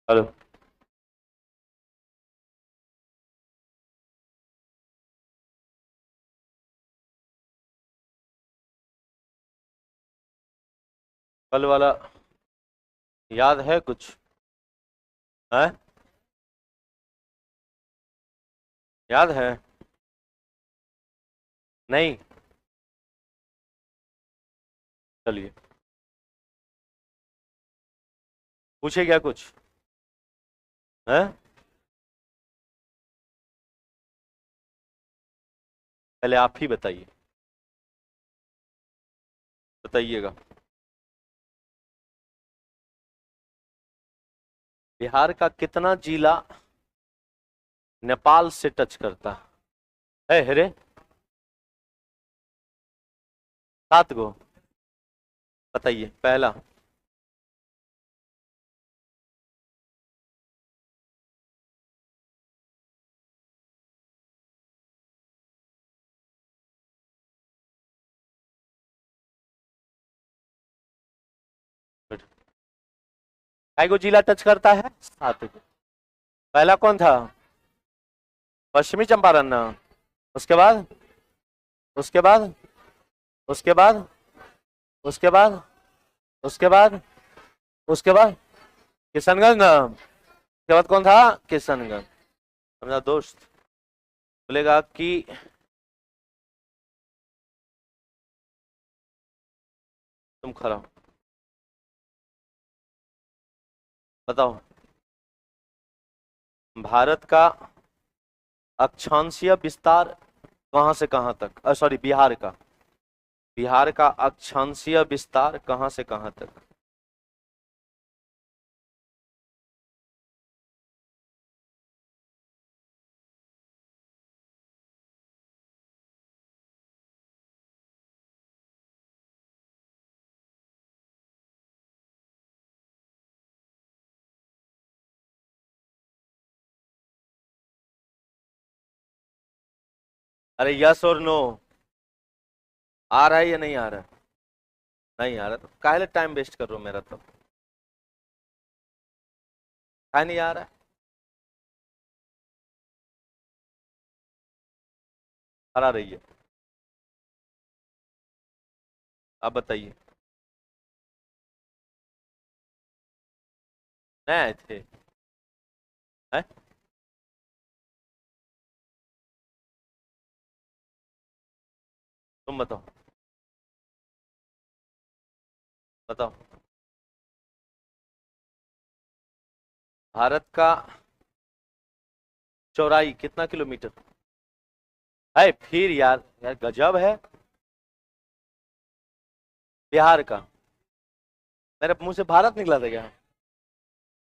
Hello. कल वाला याद है कुछ? है? याद है? नहीं। चलिए, पूछे क्या कुछ? है? पहले आप ही बताइए। बताइएगा। बिहार का कितना जिला नेपाल से टच करता है? हेरे, 7 गो। बताइए पहला। कई गो जिला टच करता है? 7 गो। पहला कौन था? पश्चिमी चंपारण ना। उसके बाद? उसके बाद? उसके बाद? उसके बाद? उसके बाद? उसके बाद? किशनगंज ना। उसके बाद कौन था? किशनगंज। मेरा दोस्त बोलेगा कि तुम खड़ा हो। बताओ। भारत का अक्षांशीय विस्तार कहां से कहां तक, सॉरी, बिहार का। बिहार का अक्षांशीय विस्तार कहां से कहां तक? अरे यस और नो। आ रहा है या नहीं आ रहा है? नहीं आ रहा तो काहे टाइम वेस्ट कर रहे हो मेरा? तो काहे नहीं आ रहा है? हरा रही है। आप बताइए। नहीं आए थे? हैं? तुम बताओ। बताओ। भारत का चौड़ाई कितना किलोमीटर है? फिर यार, यार गजब है। बिहार का। मेरे मुंह से भारत निकला था क्या?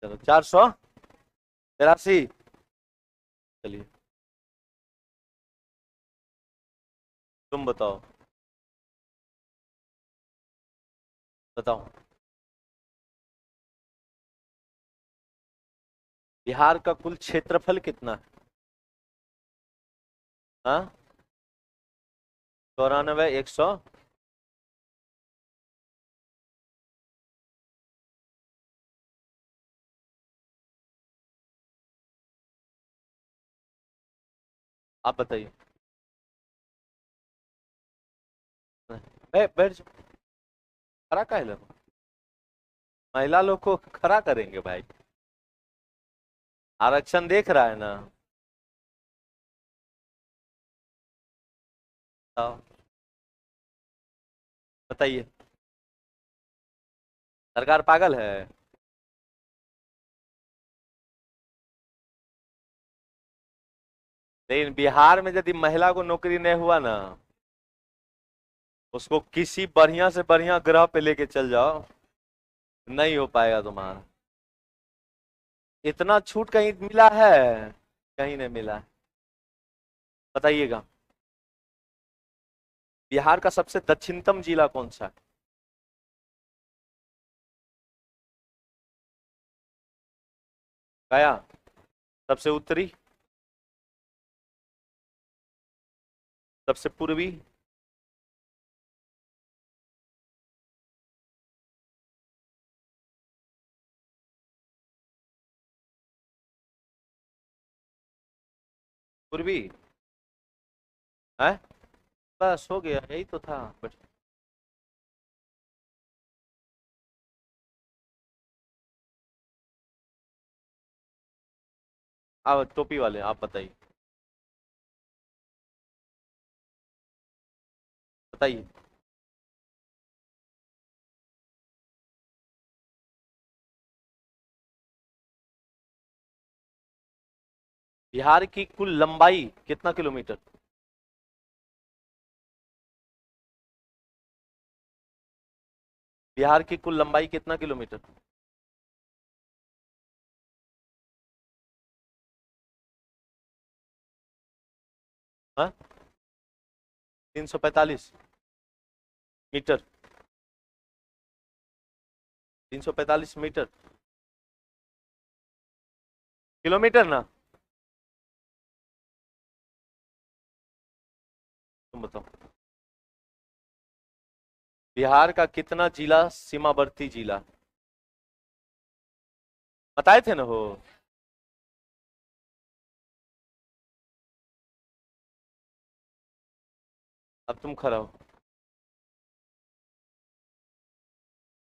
चलो, 483। चलिए, तुम बताओ। बताओ। बिहार का कुल क्षेत्रफल कितना है? हाँ? 94, 100। आप बताइए। बैठ जाओ। खड़ा काहे लगा? महिला लोग को खड़ा करेंगे भाई? आरक्षण देख रहा है ना? बताओ। बताइए। सरकार पागल है? लेकिन बिहार में यदि महिला को नौकरी नहीं हुआ ना, उसको किसी बढ़िया से बढ़िया ग्रह पे लेके चल जाओ, नहीं हो पाएगा तुम्हारा। इतना छूट कहीं मिला है? कहीं नहीं मिला है। बताइएगा। बिहार का सबसे दक्षिणतम जिला कौन सा है? गया। सबसे उत्तरी? सबसे पूर्वी? पूर्वी है, बस हो गया, यही तो था। अब टोपी वाले आप बताइए, बताइए। बिहार की कुल लंबाई कितना किलोमीटर? बिहार की कुल लंबाई कितना किलोमीटर? हाँ, 345 मीटर। 345 मीटर, किलोमीटर ना? तुम बताओ, बिहार का कितना जिला सीमावर्ती जिला? बताए थे ना हो। अब तुम खड़ा हो,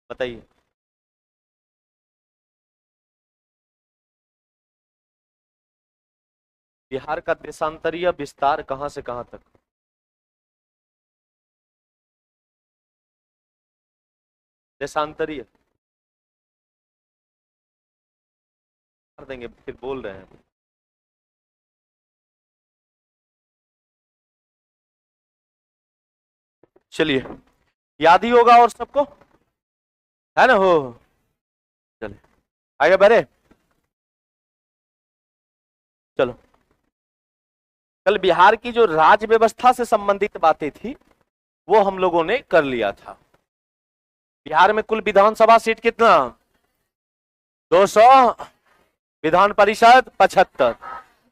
बताइए। बिहार का देशांतरीय विस्तार कहां से कहां तक? देशांतरीय कर देंगे, फिर बोल रहे हैं। चलिए, याद ही होगा और सबको, है ना हो। चलिए आगे बढ़े। चलो, कल बिहार की जो राज्य व्यवस्था से संबंधित बातें थी वो हम लोगों ने कर लिया था। बिहार में कुल विधानसभा सीट कितना? 200। विधान परिषद 75।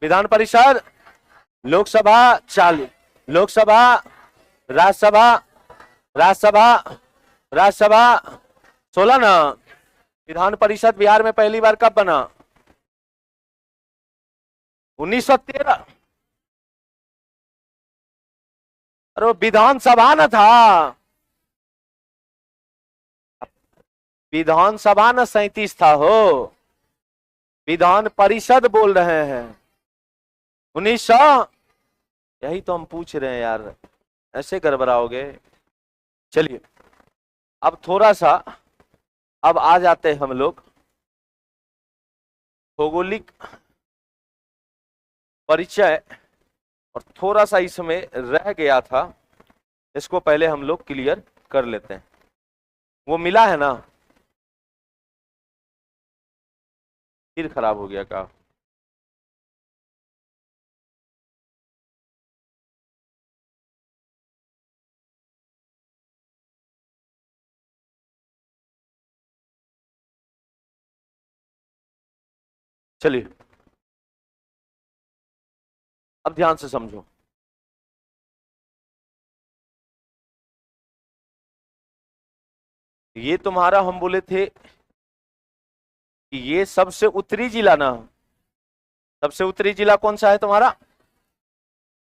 विधान परिषद, लोकसभा 40। लोकसभा, राज्यसभा, राज्यसभा, राज्यसभा 16 ना। विधान परिषद बिहार में पहली बार कब बना? 1913। अरे वो विधानसभा न था, विधानसभा न 37 था हो, विधान परिषद बोल रहे हैं 1900। यही तो हम पूछ रहे हैं यार, ऐसे गड़बड़ाओगे। चलिए, अब थोड़ा सा, अब आ जाते हैं हम लोग भौगोलिक परिचय, और थोड़ा सा इसमें रह गया था, इसको पहले हम लोग क्लियर कर लेते हैं। वो मिला है ना? फिर खराब हो गया का? चलिए, अब ध्यान से समझो। ये तुम्हारा हम बोले थे कि ये सबसे उत्तरी जिला ना, सबसे उत्तरी जिला कौन सा है तुम्हारा?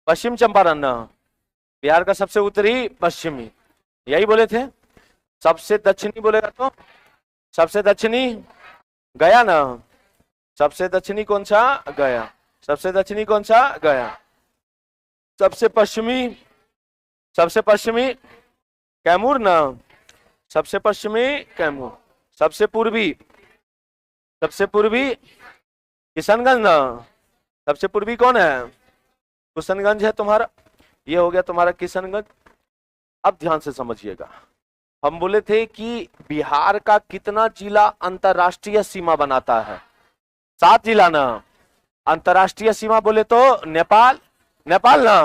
पश्चिम चंपारण ना। बिहार का सबसे उत्तरी पश्चिमी, यही बोले थे। सबसे दक्षिणी बोलेगा तो सबसे दक्षिणी गया ना। सबसे दक्षिणी कौन सा? गया। सबसे दक्षिणी कौन सा? गया। सबसे पश्चिमी, सबसे पश्चिमी कैमूर ना। सबसे पश्चिमी कैमूर। सबसे पूर्वी, सबसे पूर्वी किशनगंज ना। सबसे पूर्वी कौन है? किशनगंज है तुम्हारा, ये हो गया तुम्हारा किशनगंज। अब ध्यान से समझिएगा, हम बोले थे कि बिहार का कितना जिला अंतरराष्ट्रीय सीमा बनाता है? 7 जिला ना। अंतरराष्ट्रीय सीमा बोले तो नेपाल, नेपाल ना।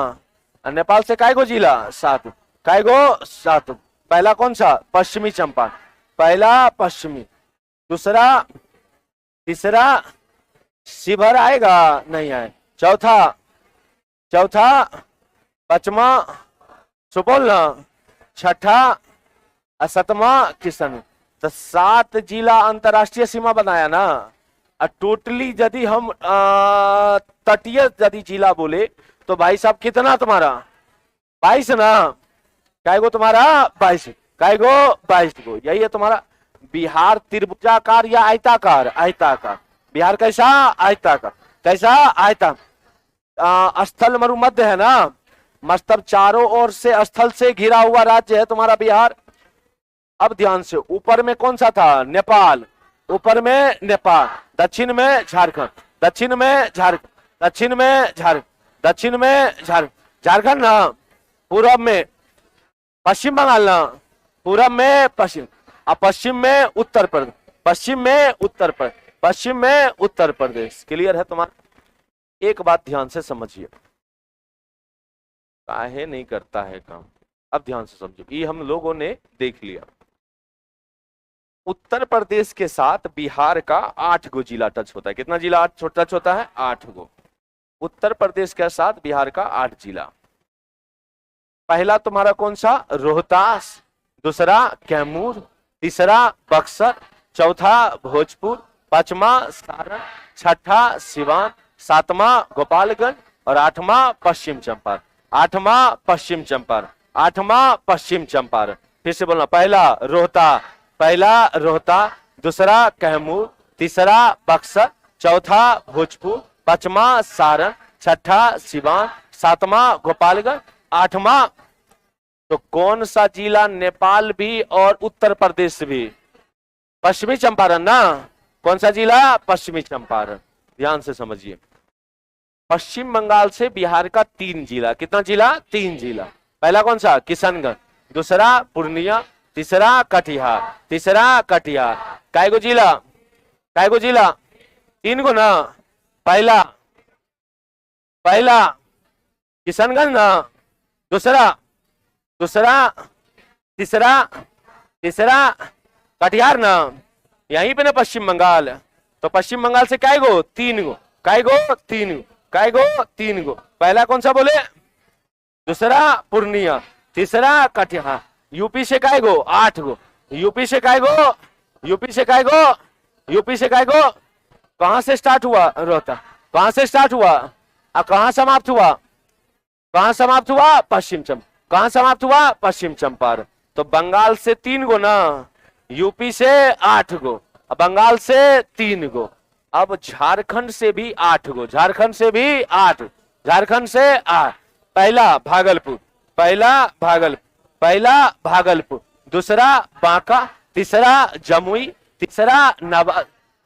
और नेपाल से काय गो जिला? 7। काय गो? 7। पहला कौन सा? पश्चिमी चंपारण, पहला पश्चिमी। दूसरा, तीसरा शिवहर आएगा? नहीं आए। चौथा, चौथा पांचवा सुपौल ना। छठा और 7वां किशन। तो 7 जिला अंतरराष्ट्रीय सीमा बनाया ना। टोटली यदि हम तटीय यदि जिला बोले तो भाई साहब कितना तुम्हारा 22 ना, काय गो तुम्हारा 22, काय गो 22 गो। यही है तुम्हारा बिहार त्रिभुजाकार या आयताकार, आयताकार। बिहार कैसा? आयताकार। कैसा? आयता। स्थल मरुमध्य है ना, मतलब चारों ओर से स्थल से घिरा हुआ राज्य है तुम्हारा बिहार। अब ध्यान से, ऊपर में कौन सा था? नेपाल, ऊपर में नेपाल, दक्षिण में झारखंड, दक्षिण में झारखंड, दक्षिण में झारखंड, दक्षिण में झारखंड ना, पूरब में पश्चिम बंगाल ना, पूरब में पश्चिम, अब पश्चिम में उत्तर प्रदेश, पश्चिम में उत्तर प्रदेश, पश्चिम में उत्तर प्रदेश। क्लियर है तुम्हारा? एक बात ध्यान से समझिए, काहे नहीं करता है काम। अब ध्यान से समझिए, ये हम लोगों ने देख लिया। उत्तर प्रदेश के साथ बिहार का 8 गो जिला टच होता है। कितना जिला टच होता है? 8 गो। उत्तर प्रदेश के साथ बिहार का 8 जिला। पहला तुम्हारा कौन सा? रोहतास, दूसरा कैमूर, तीसरा बक्सर, चौथा भोजपुर, पांचवा सारण, छठा सिवान, सातवां गोपालगंज और आठवां पश्चिम चंपारण, आठवां पश्चिम चंपारण, आठवां पश्चिम चंपारण। फिर से बोलना, पहला रोहतास, पहला रोहतास, दूसरा कैमूर, तीसरा बक्सर, चौथा भोजपुर, पांचवा सारण, छठा सिवान, सातवां गोपालगंज, आठवां। तो कौन सा जिला नेपाल भी और उत्तर प्रदेश भी? पश्चिमी चंपारण ना। कौन सा जिला? पश्चिमी चंपारण। ध्यान से समझिए, पश्चिम बंगाल से बिहार का 3 जिला। कितना जिला? 3 जिला। पहला कौन सा? किशनगंज, दूसरा पूर्णिया, तीसरा कटिहार, तीसरा कटिहार। काय गो जिला? काय गो जिला? 3 गो ना। पहला किशनगंज ना, दूसरा तीसरा कटिहार ना, यहीं पे ना पश्चिम बंगाल। तो पश्चिम बंगाल से काय गो? 3 गो। काय गो? 3 गो। काय गो? 3 गो। पहला कौन सा बोले? दूसरा पूर्णिया, तीसरा कटिहार। यूपी से काय गो? 8 गो। यूपी से काय गो? यूपी से काय गो? यूपी से काय गो? कहां से स्टार्ट हुआ? रोहता। कहां से स्टार्ट हुआ और कहां समाप्त हुआ? कहां समाप्त हुआ? पश्चिम चंपारण। कहां समाप्त हुआ? पश्चिम चंपारण। तो बंगाल से 3 गो ना, यूपी से 8 गो, बंगाल से 3 गो। अब झारखंड से भी 8 गो, झारखंड से भी 8, झारखंड से 8। पहला भागलपुर, पहला भागलपुर, दूसरा बांका, तीसरा जमुई, तीसरा नवादा,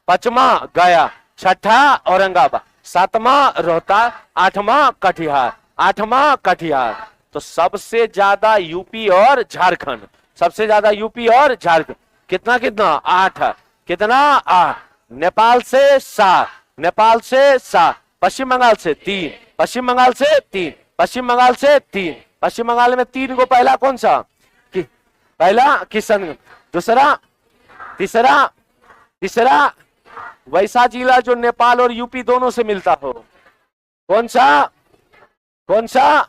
पांचवा गया, छठा औरंगाबाद, सातवां रोहतास, आठवां कटिहार, आठवां कटिहार। तो सबसे ज्यादा यूपी और झारखंड, सबसे ज्यादा यूपी और झारखंड। कितना कितना? 8। कितना? 8। नेपाल से 7, नेपाल से 7, पश्चिम बंगाल से 3, पश्चिम बंगाल से 3, पश्चिम बंगाल से 3, पश्चिम बंगाल में 3 को। पहला कौन सा? पहला किशनगंज, दूसरा, तीसरा वैसा जिला जो नेपाल और यूपी दोनों से मिलता हो। कौन सा?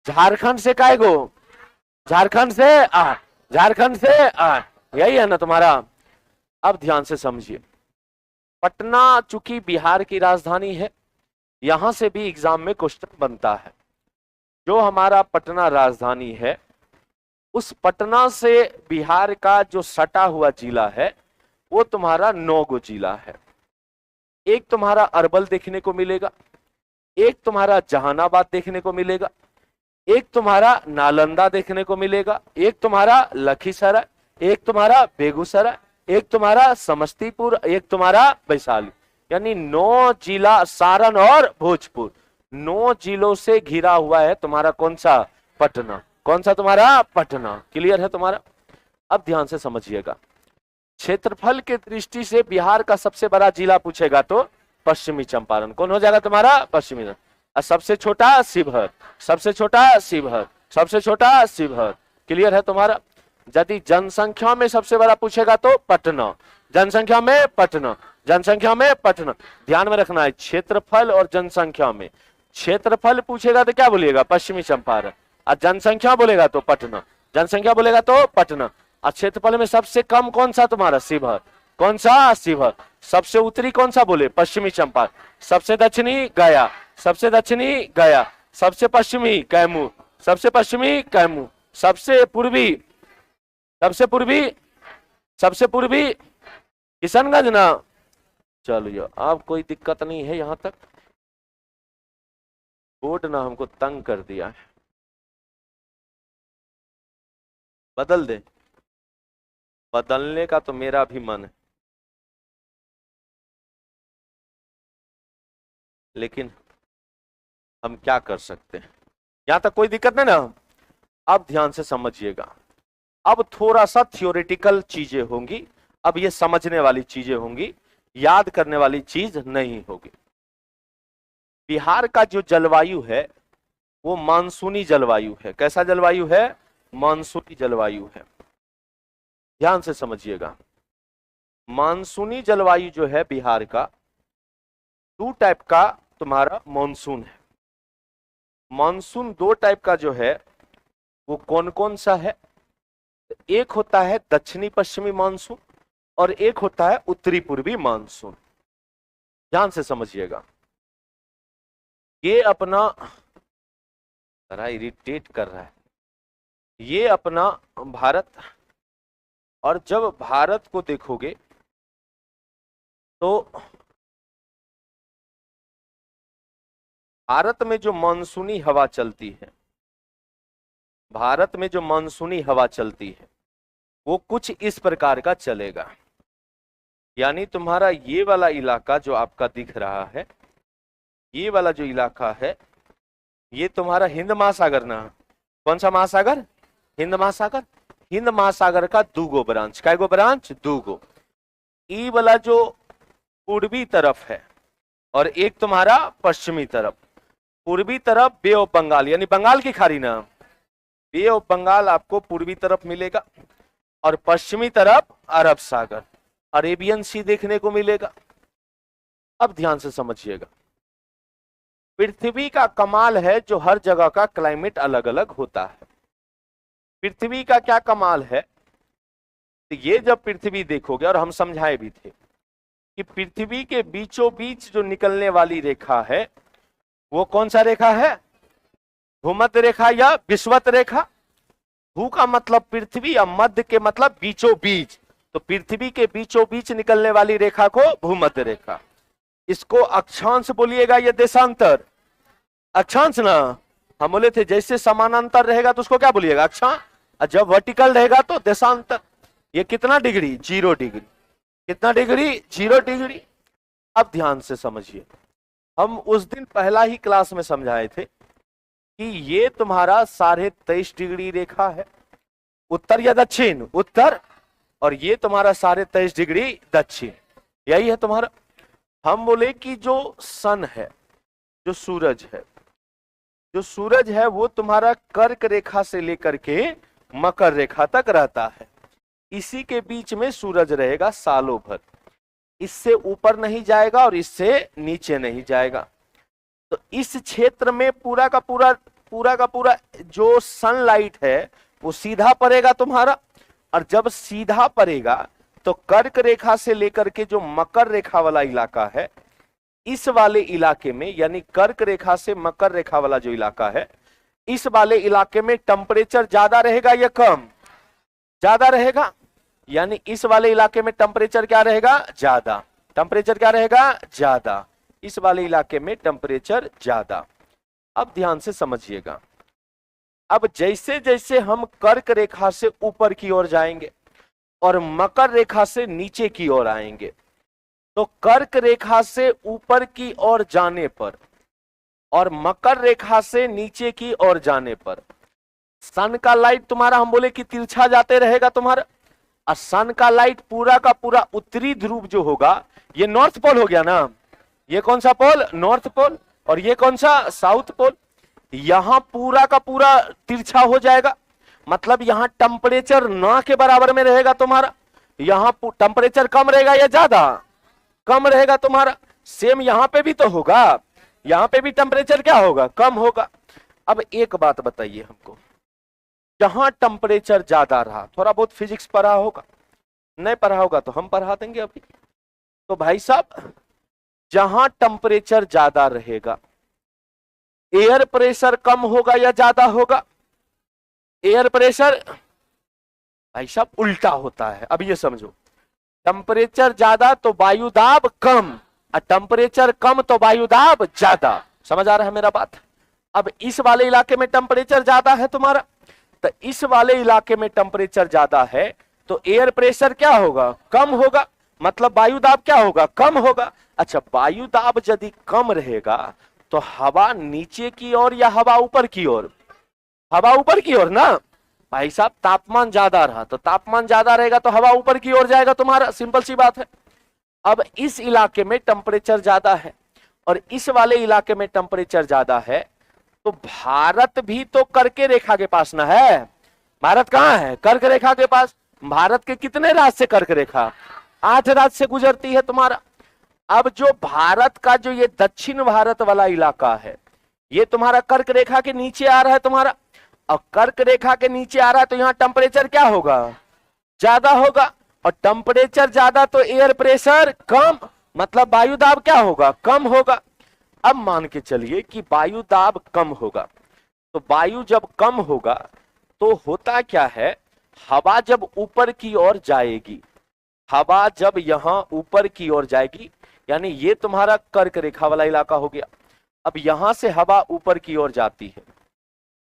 झारखंड से काय गो? झारखंड से 8, झारखंड से 8। यही है ना तुम्हारा? अब ध्यान से समझिए, पटना चूंकि बिहार की राजधानी है, यहां से भी एग्जाम में क्वेश्चन बनता है। जो हमारा पटना राजधानी है, उस पटना से बिहार का जो सटा हुआ जिला है वो तुम्हारा 9 गो जिला है। एक तुम्हारा अरवल देखने को मिलेगा, एक तुम्हारा जहानाबाद देखने को मिलेगा, एक तुम्हारा नालंदा देखने को मिलेगा, एक तुम्हारा लखीसराय, एक तुम्हारा बेगूसराय, एक तुम्हारा समस्तीपुर, एक तुम्हारा वैशाली। यानी 9 जिला, सारण और भोजपुर, 9 जिलों से घिरा हुआ है तुम्हारा कौन सा? पटना। कौन सा तुम्हारा? पटना। क्लियर है तुम्हारा? अब ध्यान से समझिएगा, क्षेत्रफल के दृष्टि से बिहार का सबसे बड़ा जिला पूछेगा तो पश्चिमी चंपारण। कौन हो जाएगा तुम्हारा? पश्चिमी। और सबसे छोटा शिवहर, सबसे छोटा शिवहर, सबसे छोटा शिवहर। क्लियर है तुम्हारा? यदि जनसंख्या में सबसे बड़ा पूछेगा तो पटना, जनसंख्या में पटना, जनसंख्या में पटना। ध्यान में रखना है, क्षेत्रफल और जनसंख्या में। क्षेत्रफल पूछेगा तो क्या बोलिएगा? पश्चिमी चंपारण। और जनसंख्या बोलेगा तो पटना, जनसंख्या बोलेगा तो पटना। और क्षेत्रफल में सबसे कम कौन सा तुम्हारा? शिवहर। कौन सा? शिवहर। सबसे उत्तरी कौन सा बोले? पश्चिमी चंपारण। सबसे दक्षिणी गया, सबसे दक्षिणी गया, सबसे पश्चिमी कैमूर, सबसे पश्चिमी कैमूर, सबसे पूर्वी, सबसे पूर्वी, सबसे पूर्वी किशनगंज ना। चलिए अब कोई दिक्कत नहीं है यहां तक। बोर्ड ना हमको तंग कर दिया है, बदल दे। बदलने का तो मेरा भी मन है, लेकिन हम क्या कर सकते हैं। यहां तक कोई दिक्कत नहीं ना। अब ध्यान से समझिएगा। अब थोड़ा सा थियोरेटिकल चीजें होंगी, अब ये समझने वाली चीजें होंगी, याद करने वाली चीज नहीं होगी। बिहार का जो जलवायु है वो मानसूनी जलवायु है। कैसा जलवायु है? मानसूनी जलवायु है। ध्यान से समझिएगा। मानसूनी जलवायु जो है बिहार का, दो टाइप का तुम्हारा मानसून है। मानसून दो टाइप का जो है वो कौन कौन सा है? एक होता है दक्षिणी पश्चिमी मानसून और एक होता है उत्तरी पूर्वी मानसून। ध्यान से समझिएगा। ये अपना जरा इरिटेट कर रहा है, ये अपना भारत, और जब भारत को देखोगे तो भारत में जो मानसूनी हवा चलती है, भारत में जो मानसूनी हवा चलती है वो कुछ इस प्रकार का चलेगा। यानी तुम्हारा ये वाला इलाका जो आपका दिख रहा है, ये वाला जो इलाका है, ये तुम्हारा हिंद महासागर ना। कौन सा महासागर? हिंद महासागर। हिंद महासागर का दूगो ब्रांच, कैगो ब्रांच? दूगो। ई वाला जो पूर्वी तरफ है और एक तुम्हारा पश्चिमी तरफ। पूर्वी तरफ बे ऑफ बंगाल यानी बंगाल की खाड़ी ना, बे ऑफ बंगाल आपको पूर्वी तरफ मिलेगा और पश्चिमी तरफ अरब सागर, अरेबियन सी देखने को मिलेगा। अब ध्यान से समझिएगा। पृथ्वी का कमाल है जो हर जगह का क्लाइमेट अलग अलग होता है। पृथ्वी का क्या कमाल है? तो ये जब पृथ्वी देखोगे, और हम समझाए भी थे कि पृथ्वी के बीचों बीच जो निकलने वाली रेखा है वो कौन सा रेखा है? भूमध्य रेखा या विषुवत रेखा। भू का मतलब पृथ्वी और मध्य के मतलब बीचों बीच, तो पृथ्वी के बीचों बीच निकलने वाली रेखा को भूमध्य रेखा। इसको अक्षांश बोलिएगा या देशांतर? अक्षांश ना। हम बोले थे जैसे समानांतर रहेगा तो उसको क्या बोलिएगा? अक्षांश। और जब वर्टिकल रहेगा तो देशांतर। ये कितना डिग्री? 0 डिग्री। कितना डिग्री? 0 डिग्री। अब ध्यान से समझिए। हम उस दिन पहला ही क्लास में समझाए थे कि ये तुम्हारा 23.5 डिग्री रेखा है, उत्तर या दक्षिण? उत्तर। और ये तुम्हारा 23.5 डिग्री दक्षिण। यही है तुम्हारा। हम बोले कि जो सन है, जो सूरज है, जो सूरज है वो तुम्हारा कर्क रेखा से लेकर के मकर रेखा तक रहता है। इसी के बीच में सूरज रहेगा सालों भर। इससे ऊपर नहीं जाएगा और इससे नीचे नहीं जाएगा। तो इस क्षेत्र में पूरा का पूरा जो सनलाइट है वो सीधा पड़ेगा तुम्हारा। और जब सीधा पड़ेगा तो कर्क रेखा से लेकर के जो मकर रेखा वाला इलाका है, इस वाले इलाके में, यानी कर्क रेखा से मकर रेखा वाला जो इलाका है, इस वाले इलाके में टेम्परेचर ज्यादा रहेगा या कम? ज्यादा रहेगा। यानी इस वाले इलाके में टेम्परेचर क्या रहेगा? ज्यादा। टेम्परेचर क्या रहेगा? ज्यादा। इस वाले इलाके में टेम्परेचर ज्यादा। अब ध्यान से समझिएगा। अब जैसे जैसे हम कर्क रेखा से ऊपर की ओर जाएंगे और मकर रेखा से नीचे की ओर आएंगे, तो कर्क रेखा से ऊपर की ओर जाने पर और मकर रेखा से नीचे की ओर जाने पर सन का लाइट तुम्हारा, हम बोले कि तिरछा जाते रहेगा तुम्हारा। और सन का लाइट पूरा का पूरा उत्तरी ध्रुव जो होगा, ये नॉर्थ पोल हो गया ना। ये कौन सा पोल? North pole. और ये कौन सा? South pole. यहां पूरा का पूरा तिरछा हो जाएगा, मतलब यहां टेम्परेचर ना के बराबर में रहेगा तुम्हारा। यहां टेम्परेचर कम रहेगा या ज्यादा? कम रहेगा तुम्हारा। सेम यहां पे भी तो होगा, यहां पे भी टेम्परेचर क्या होगा? कम होगा। अब एक बात बताइए हमको, जहां टेम्परेचर ज्यादा रहा, थोड़ा बहुत फिजिक्स पढ़ा होगा, नहीं पढ़ा होगा तो हम पढ़ा देंगे अभी। तो भाई साहब जहां टेम्परेचर ज्यादा रहेगा एयर प्रेशर कम होगा या ज्यादा होगा? एयर प्रेशर भाई साहब उल्टा होता है। अब ये समझो, टेम्परेचर ज्यादा तो वायु दाब कम, और टेम्परेचर कम तो वायु दाब ज्यादा। समझ आ रहा है मेरा बात? अब इस वाले इलाके में टेम्परेचर ज्यादा है तुम्हारा, तो इस वाले इलाके में टेम्परेचर ज्यादा है तो एयर प्रेशर क्या होगा? कम होगा, मतलब वायु दाब क्या होगा? कम होगा। अच्छा, वायु दाब यदि कम रहेगा तो हवा नीचे की ओर या हवा ऊपर की ओर? हवा ऊपर की ओर ना भाई साहब। तापमान ज्यादा रहा तो तापमान ज्यादा रहेगा तो हवा ऊपर की ओर जाएगा तुम्हारा, सिंपल सी बात है। अब इस इलाके में टेम्परेचर ज्यादा है और इस वाले इलाके में टेम्परेचर ज्यादा है, तो भारत भी तो कर्क रेखा के पास ना है। भारत कहां है? कर्क रेखा के पास। भारत के कितने राज्य से कर्क रेखा? 8 राज्य से गुजरती है तुम्हारा। अब जो भारत का जो ये दक्षिण भारत वाला इलाका है ये तुम्हारा कर्क रेखा के नीचे आ रहा है तुम्हारा, और कर्क रेखा के नीचे आ रहा है तो यहां टेम्परेचर क्या होगा? ज्यादा होगा, और टेम्परेचर ज्यादा तो एयर प्रेशर कम, मतलब वायु दाब क्या होगा? कम होगा। अब मान के चलिए कि वायु दाब कम होगा, तो वायु जब कम होगा तो होता क्या है, हवा जब ऊपर की ओर जाएगी, हवा जब यहां ऊपर की ओर जाएगी, यानी ये तुम्हारा कर्क रेखा वाला इलाका हो गया। अब यहां से हवा ऊपर की ओर जाती है,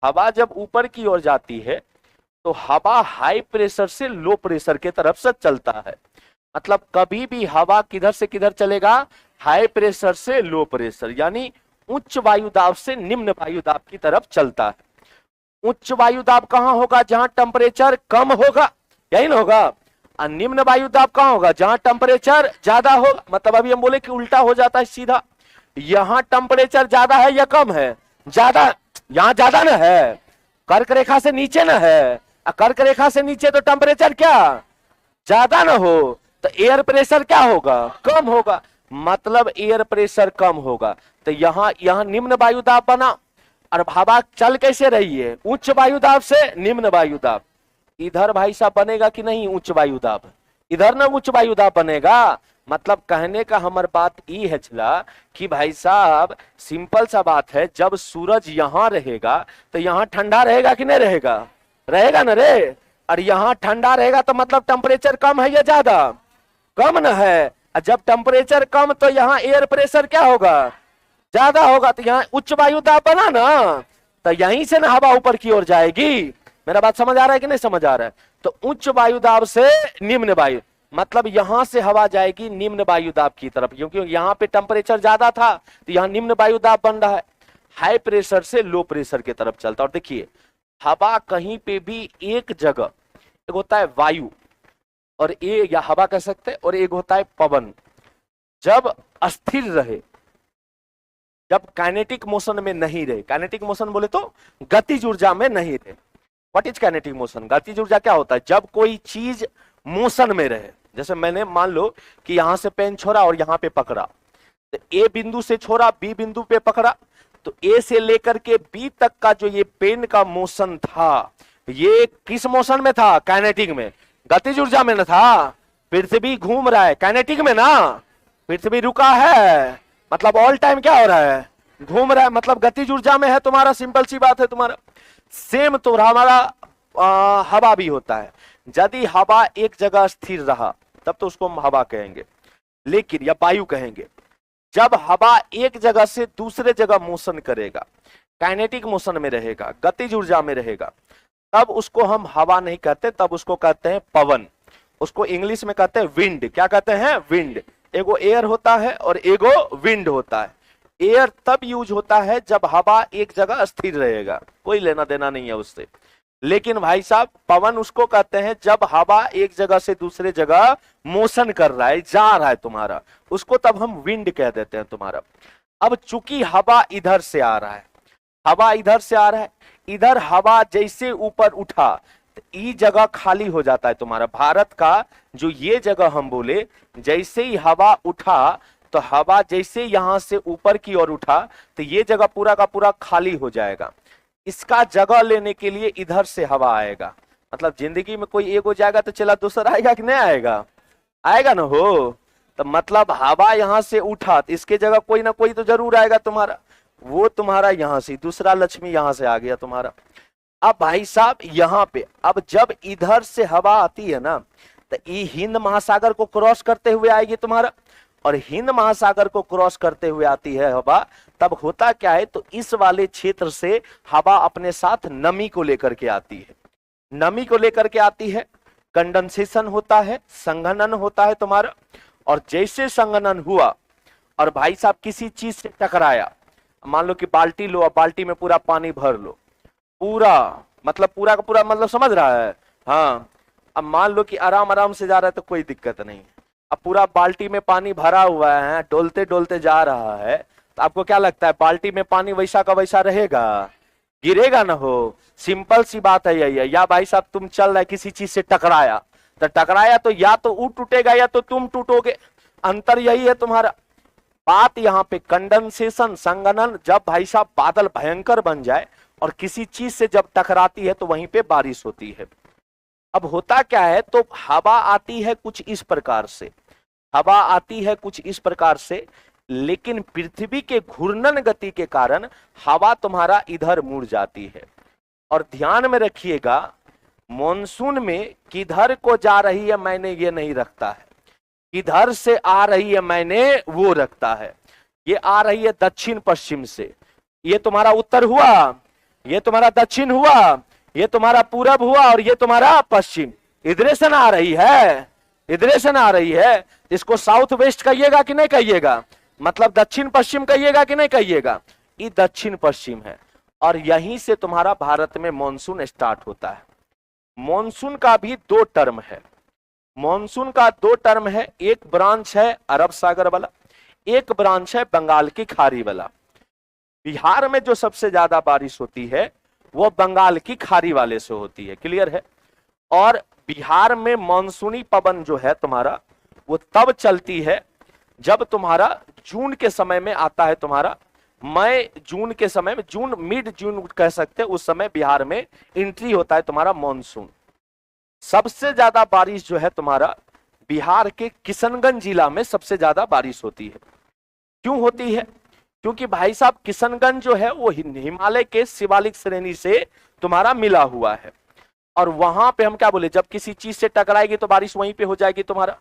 हवा जब ऊपर की ओर जाती है तो हवा हाई प्रेशर से लो प्रेशर के तरफ से चलता है। मतलब कभी भी हवा किधर से किधर चलेगा? हाई प्रेशर से लो प्रेशर, यानी उच्च वायु दाब से निम्न वायु दाब की तरफ चलता है। उच्च वायु दाब कहां होगा? जहां टेम्परेचर कम होगा, यही ना होगा। और निम्न वायु दाब कहां होगा? जहां टेम्परेचर ज्यादा होगा। मतलब अभी हम बोले कि उल्टा हो जाता है सीधा, यहां टेम्परेचर ज्यादा है या कम है? ज्यादा, यहां ज्यादा ना है, कर्क रेखा से नीचे ना है, कर्क रेखा से नीचे तो टेम्परेचर क्या? ज्यादा ना हो, तो एयर प्रेशर क्या होगा? कम होगा, मतलब एयर प्रेशर कम होगा। तो यहां निम्न वायु दाब बना, और हवा चल कैसे रही है? उच्च वायु दाब से निम्न वायु दाब। इधर भाई साहब बनेगा कि नहीं उच्च वायु दाब? इधर ना उच्च वायु दाब बनेगा। मतलब कहने का हमार बात ये है छला कि भाई साहब सिंपल सा बात है, जब सूरज यहां रहेगा तो यहां ठंडा रहेगा कि नहीं रहेगा? रहेगा ना रे। और यहां ठंडा रहेगा तो मतलब टेम्परेचर कम है या ज्यादा? कम ना है। और जब टेम्परेचर कम तो यहाँ एयर प्रेशर क्या होगा? ज्यादा होगा, तो यहाँ उच्च वायु दाब बना ना, तो यहीं से ना हवा ऊपर की ओर जाएगी। मेरा बात समझ आ रहा है कि नहीं समझ आ रहा है? तो उच्च वायु दाब से निम्न वायु, मतलब यहां से हवा जाएगी निम्न वायु दाब की तरफ, क्योंकि यहां पे टेम्परेचर ज्यादा था तो यहां निम्न वायु दाब बन रहा है, हाई प्रेशर से लो प्रेशर की तरफ चलता। और देखिए हवा कहीं पे भी एक जगह, एक होता है वायु और एक, या हवा कह सकते हैं, और एक होता है पवन, जब अस्थिर रहे, जब काइनेटिक मोशन में नहीं रहे। काइनेटिक मोशन बोले तो गतिज ऊर्जा में नहीं रहे। What is kinetic motion? गतिज ऊर्जा क्या होता है? जब कोई चीज मोशन में रहे। जैसे मैंने मान लो कि यहां से पेन छोड़ा और यहां पे पकड़ा, तो ए बिंदु से छोड़ा बी बिंदु पे पकड़ा, तो ए से लेकर के बी तक का जो ये पेन का मोशन था, ये किस मोशन में था? काइनेटिक में, गतिज ऊर्जा में न था। पृथ्वी घूम रहा है काइनेटिक में ना, पृथ्वी रुका है मतलब ऑल टाइम क्या हो रहा है? घूम रहा है, मतलब गतिज ऊर्जा में है तुम्हारा। सिंपल सी बात है तुम्हारा। सेम तो हमारा हवा भी होता है। यदि हवा एक जगह स्थिर रहा तब तो उसको हम हवा कहेंगे, लेकिन या वायु कहेंगे। जब हवा एक जगह से दूसरे जगह मोशन करेगा, काइनेटिक मोशन में रहेगा, गतिज ऊर्जा में रहेगा, तब उसको हम हवा नहीं कहते, तब उसको कहते हैं पवन। उसको इंग्लिश में कहते हैं विंड। क्या कहते हैं? विंड। एगो एयर होता है और एगो विंड होता है। एयर तब यूज होता है जब हवा एक जगह स्थिर रहेगा, कोई लेना देना नहीं है उससे। लेकिन भाई साहब पवन उसको कहते हैं जब हवा एक जगह से दूसरे जगह मोशन कर रहा है, जा रहा है तुम्हारा, उसको तब हम विंड कह देते हैं तुम्हारा। अब चूंकि हवा इधर से आ रहा है, हवा इधर से आ रहा है, इधर हवा जैसे ऊपर उठा तो ये जगह खाली हो जाता है तुम्हारा। भारत का जो ये जगह हम बोले, जैसे ही हवा उठा तो हवा जैसे यहां से ऊपर की ओर उठा तो ये जगह पूरा का पूरा खाली हो जाएगा। इसका जगह लेने के लिए इधर से हवा आएगा, मतलब जिंदगी में कोई एक हो जाएगा तो चला दूसरा आएगा कि नहीं आएगा? आएगा ना हो। तो मतलब हवा यहां से उठा तो इसके जगह कोई ना कोई तो जरूर आएगा तुम्हारा, वो तुम्हारा यहां से दूसरा लक्ष्मी यहां से आ गया तुम्हारा। अब भाई साहब यहाँ पे अब जब इधर से हवा आती है ना तो ये हिंद महासागर को क्रॉस करते हुए आएगी तुम्हारा, और हिंद महासागर को क्रॉस करते हुए आती है हवा, तब होता क्या है तो इस वाले क्षेत्र से हवा अपने साथ नमी को लेकर के आती है, नमी को लेकर के आती है, कंडेंसेशन होता है, संघनन होता है तुम्हारा। और जैसे संघनन हुआ और भाई साहब किसी चीज से टकराया, मान लो कि बाल्टी लो और बाल्टी में पूरा पानी भर लो, पूरा मतलब पूरा का पूरा मतलब समझ रहा है, हाँ। अब मान लो कि आराम आराम से जा रहा है तो कोई दिक्कत नहीं, अब पूरा बाल्टी में पानी भरा हुआ है, डोलते डोलते जा रहा है, तो आपको क्या लगता है बाल्टी में पानी वैसा का वैसा रहेगा? गिरेगा ना हो। सिंपल सी बात है यही है। या भाई साहब तुम चल रहे किसी चीज से टकराया, तो टकराया तो या तो वो टूटेगा या तो तुम टूटोगे, अंतर यही है तुम्हारा। बात यहाँ पे कंडेंसेशन संघनन, जब भाई साहब बादल भयंकर बन जाए और किसी चीज से जब टकराती है तो वहीं पे बारिश होती है। अब होता क्या है तो हवा आती है कुछ इस प्रकार से, हवा आती है कुछ इस प्रकार से, लेकिन पृथ्वी के घूर्णन गति के कारण हवा तुम्हारा इधर मुड़ जाती है। और ध्यान में रखिएगा मॉनसून में किधर को जा रही है मैंने ये नहीं रखता है, किधर से आ रही है मैंने वो रखता है। ये आ रही है दक्षिण पश्चिम से, ये तुम्हारा उत्तर हुआ, ये तुम्हारा दक्षिण हुआ, ये तुम्हारा पूरब हुआ और ये तुम्हारा पश्चिम, इधर से ना आ रही है, इधर से ना आ रही है। इसको साउथ वेस्ट कहिएगा कि नहीं कहिएगा, मतलब दक्षिण पश्चिम कहिएगा कि नहीं कहिएगा? ये दक्षिण पश्चिम है और यहीं से तुम्हारा भारत में मॉनसून स्टार्ट होता है। मॉनसून का भी दो टर्म है, मॉनसून का दो टर्म है, एक ब्रांच है अरब सागर वाला, एक ब्रांच है बंगाल की खाड़ी वाला। बिहार में जो सबसे ज्यादा बारिश होती है वो बंगाल की खाड़ी वाले से होती है, क्लियर है। और बिहार में मानसूनी पवन जो है तुम्हारा वो तब चलती है जब तुम्हारा जून के समय में आता है, तुम्हारा मई जून के समय में, जून मिड जून कह सकते हैं, उस समय बिहार में एंट्री होता है तुम्हारा मॉनसून। सबसे ज्यादा बारिश जो है तुम्हारा बिहार के किशनगंज जिला में सबसे ज्यादा बारिश होती है। क्यों होती है? क्योंकि भाई साहब किशनगंज जो है वो हिमालय के शिवालिक श्रेणी से तुम्हारा मिला हुआ है, और वहां पे हम क्या बोले, जब किसी चीज से टकराएगी तो बारिश वहीं पे हो जाएगी तुम्हारा।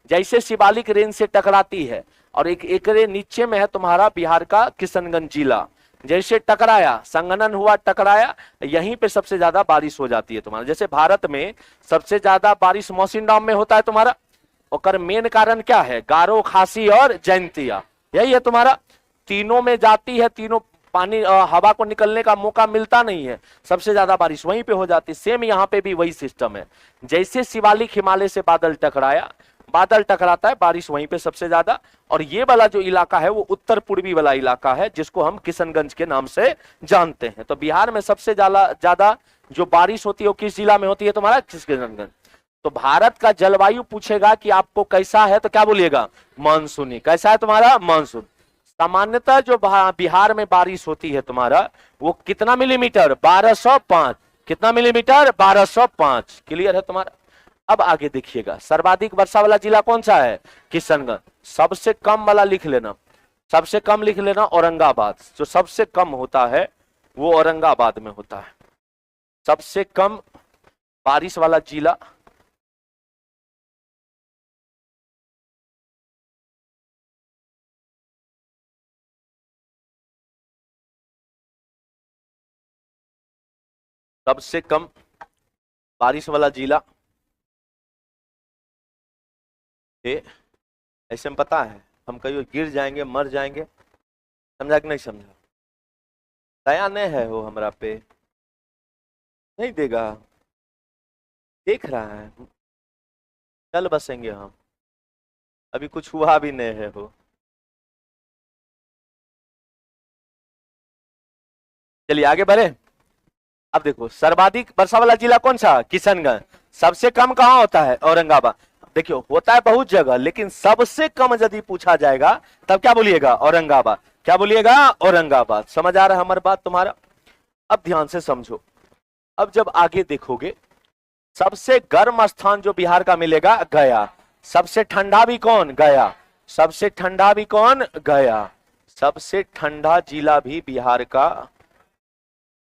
जैसे शिवालिक रेंज से टकराती है और एक एकरे नीचे में है तुम्हारा बिहार का किशनगंज जिला, जैसे टकराया, संघनन हुआ, टकराया, यहीं पे सबसे ज्यादा बारिश हो जाती है तुम्हारा। जैसे भारत में सबसे ज्यादा बारिश मौसिनराम में होता है तुम्हारा, और मेन कारण क्या है? गारो, खासी और जयंतिया, यही है तुम्हारा। तीनों में जाती है, तीनों पानी हवा को निकलने का मौका मिलता नहीं है, सबसे ज्यादा बारिश वहीं पे हो जाती है। सेम यहाँ पे भी वही सिस्टम है, जैसे शिवालिक हिमालय से बादल टकराया, बादल टकराता है, बारिश वहीं पे सबसे ज्यादा। और ये वाला जो इलाका है वो उत्तर पूर्वी वाला इलाका है जिसको हम किशनगंज के नाम से जानते हैं। तो बिहार में सबसे ज्यादा जो बारिश होती है वो किस जिला में होती है तुम्हारा? किशनगंज। तो भारत का जलवायु पूछेगा कि आपको कैसा है तो क्या बोलिएगा? मानसूनी। कैसा है तुम्हारा? मानसून। सामान्यतः जो बिहार में बारिश होती है तुम्हारा वो कितना मिलीमीटर? 1205। कितना मिलीमीटर? 1205। क्लियर है तुम्हारा। अब आगे देखिएगा, सर्वाधिक वर्षा वाला जिला कौन सा है? किशनगंज। सबसे कम वाला लिख लेना, सबसे कम लिख लेना औरंगाबाद। जो सबसे कम होता है वो औरंगाबाद में होता है, सबसे कम बारिश वाला जिला। सबसे कम बारिश वाला जिला ऐसे में पता है हम कहीं गिर जाएंगे, मर जाएंगे, समझा कि नहीं समझा? दया नहीं है वो हमरा पे, नहीं देगा, देख रहा है। चल बसेंगे हम, अभी कुछ हुआ भी नहीं है वो। चलिए आगे बढ़े। अब देखो सर्वाधिक वर्षा वाला जिला कौन सा? किशनगंज। सबसे कम कहाँ होता है? औरंगाबाद। देखियो होता है बहुत जगह, लेकिन सबसे कम यदि पूछा जाएगा तब क्या बोलिएगा? औरंगाबाद। क्या बोलिएगा? औरंगाबाद। समझ आ रहा है हमारी बात तुम्हारा? अब ध्यान से समझो। अब जब आगे देखोगे सबसे गर्म स्थान जो बिहार का मिलेगा गया। सबसे ठंडा भी कौन? गया। सबसे ठंडा भी कौन? गया। सबसे ठंडा जिला भी बिहार का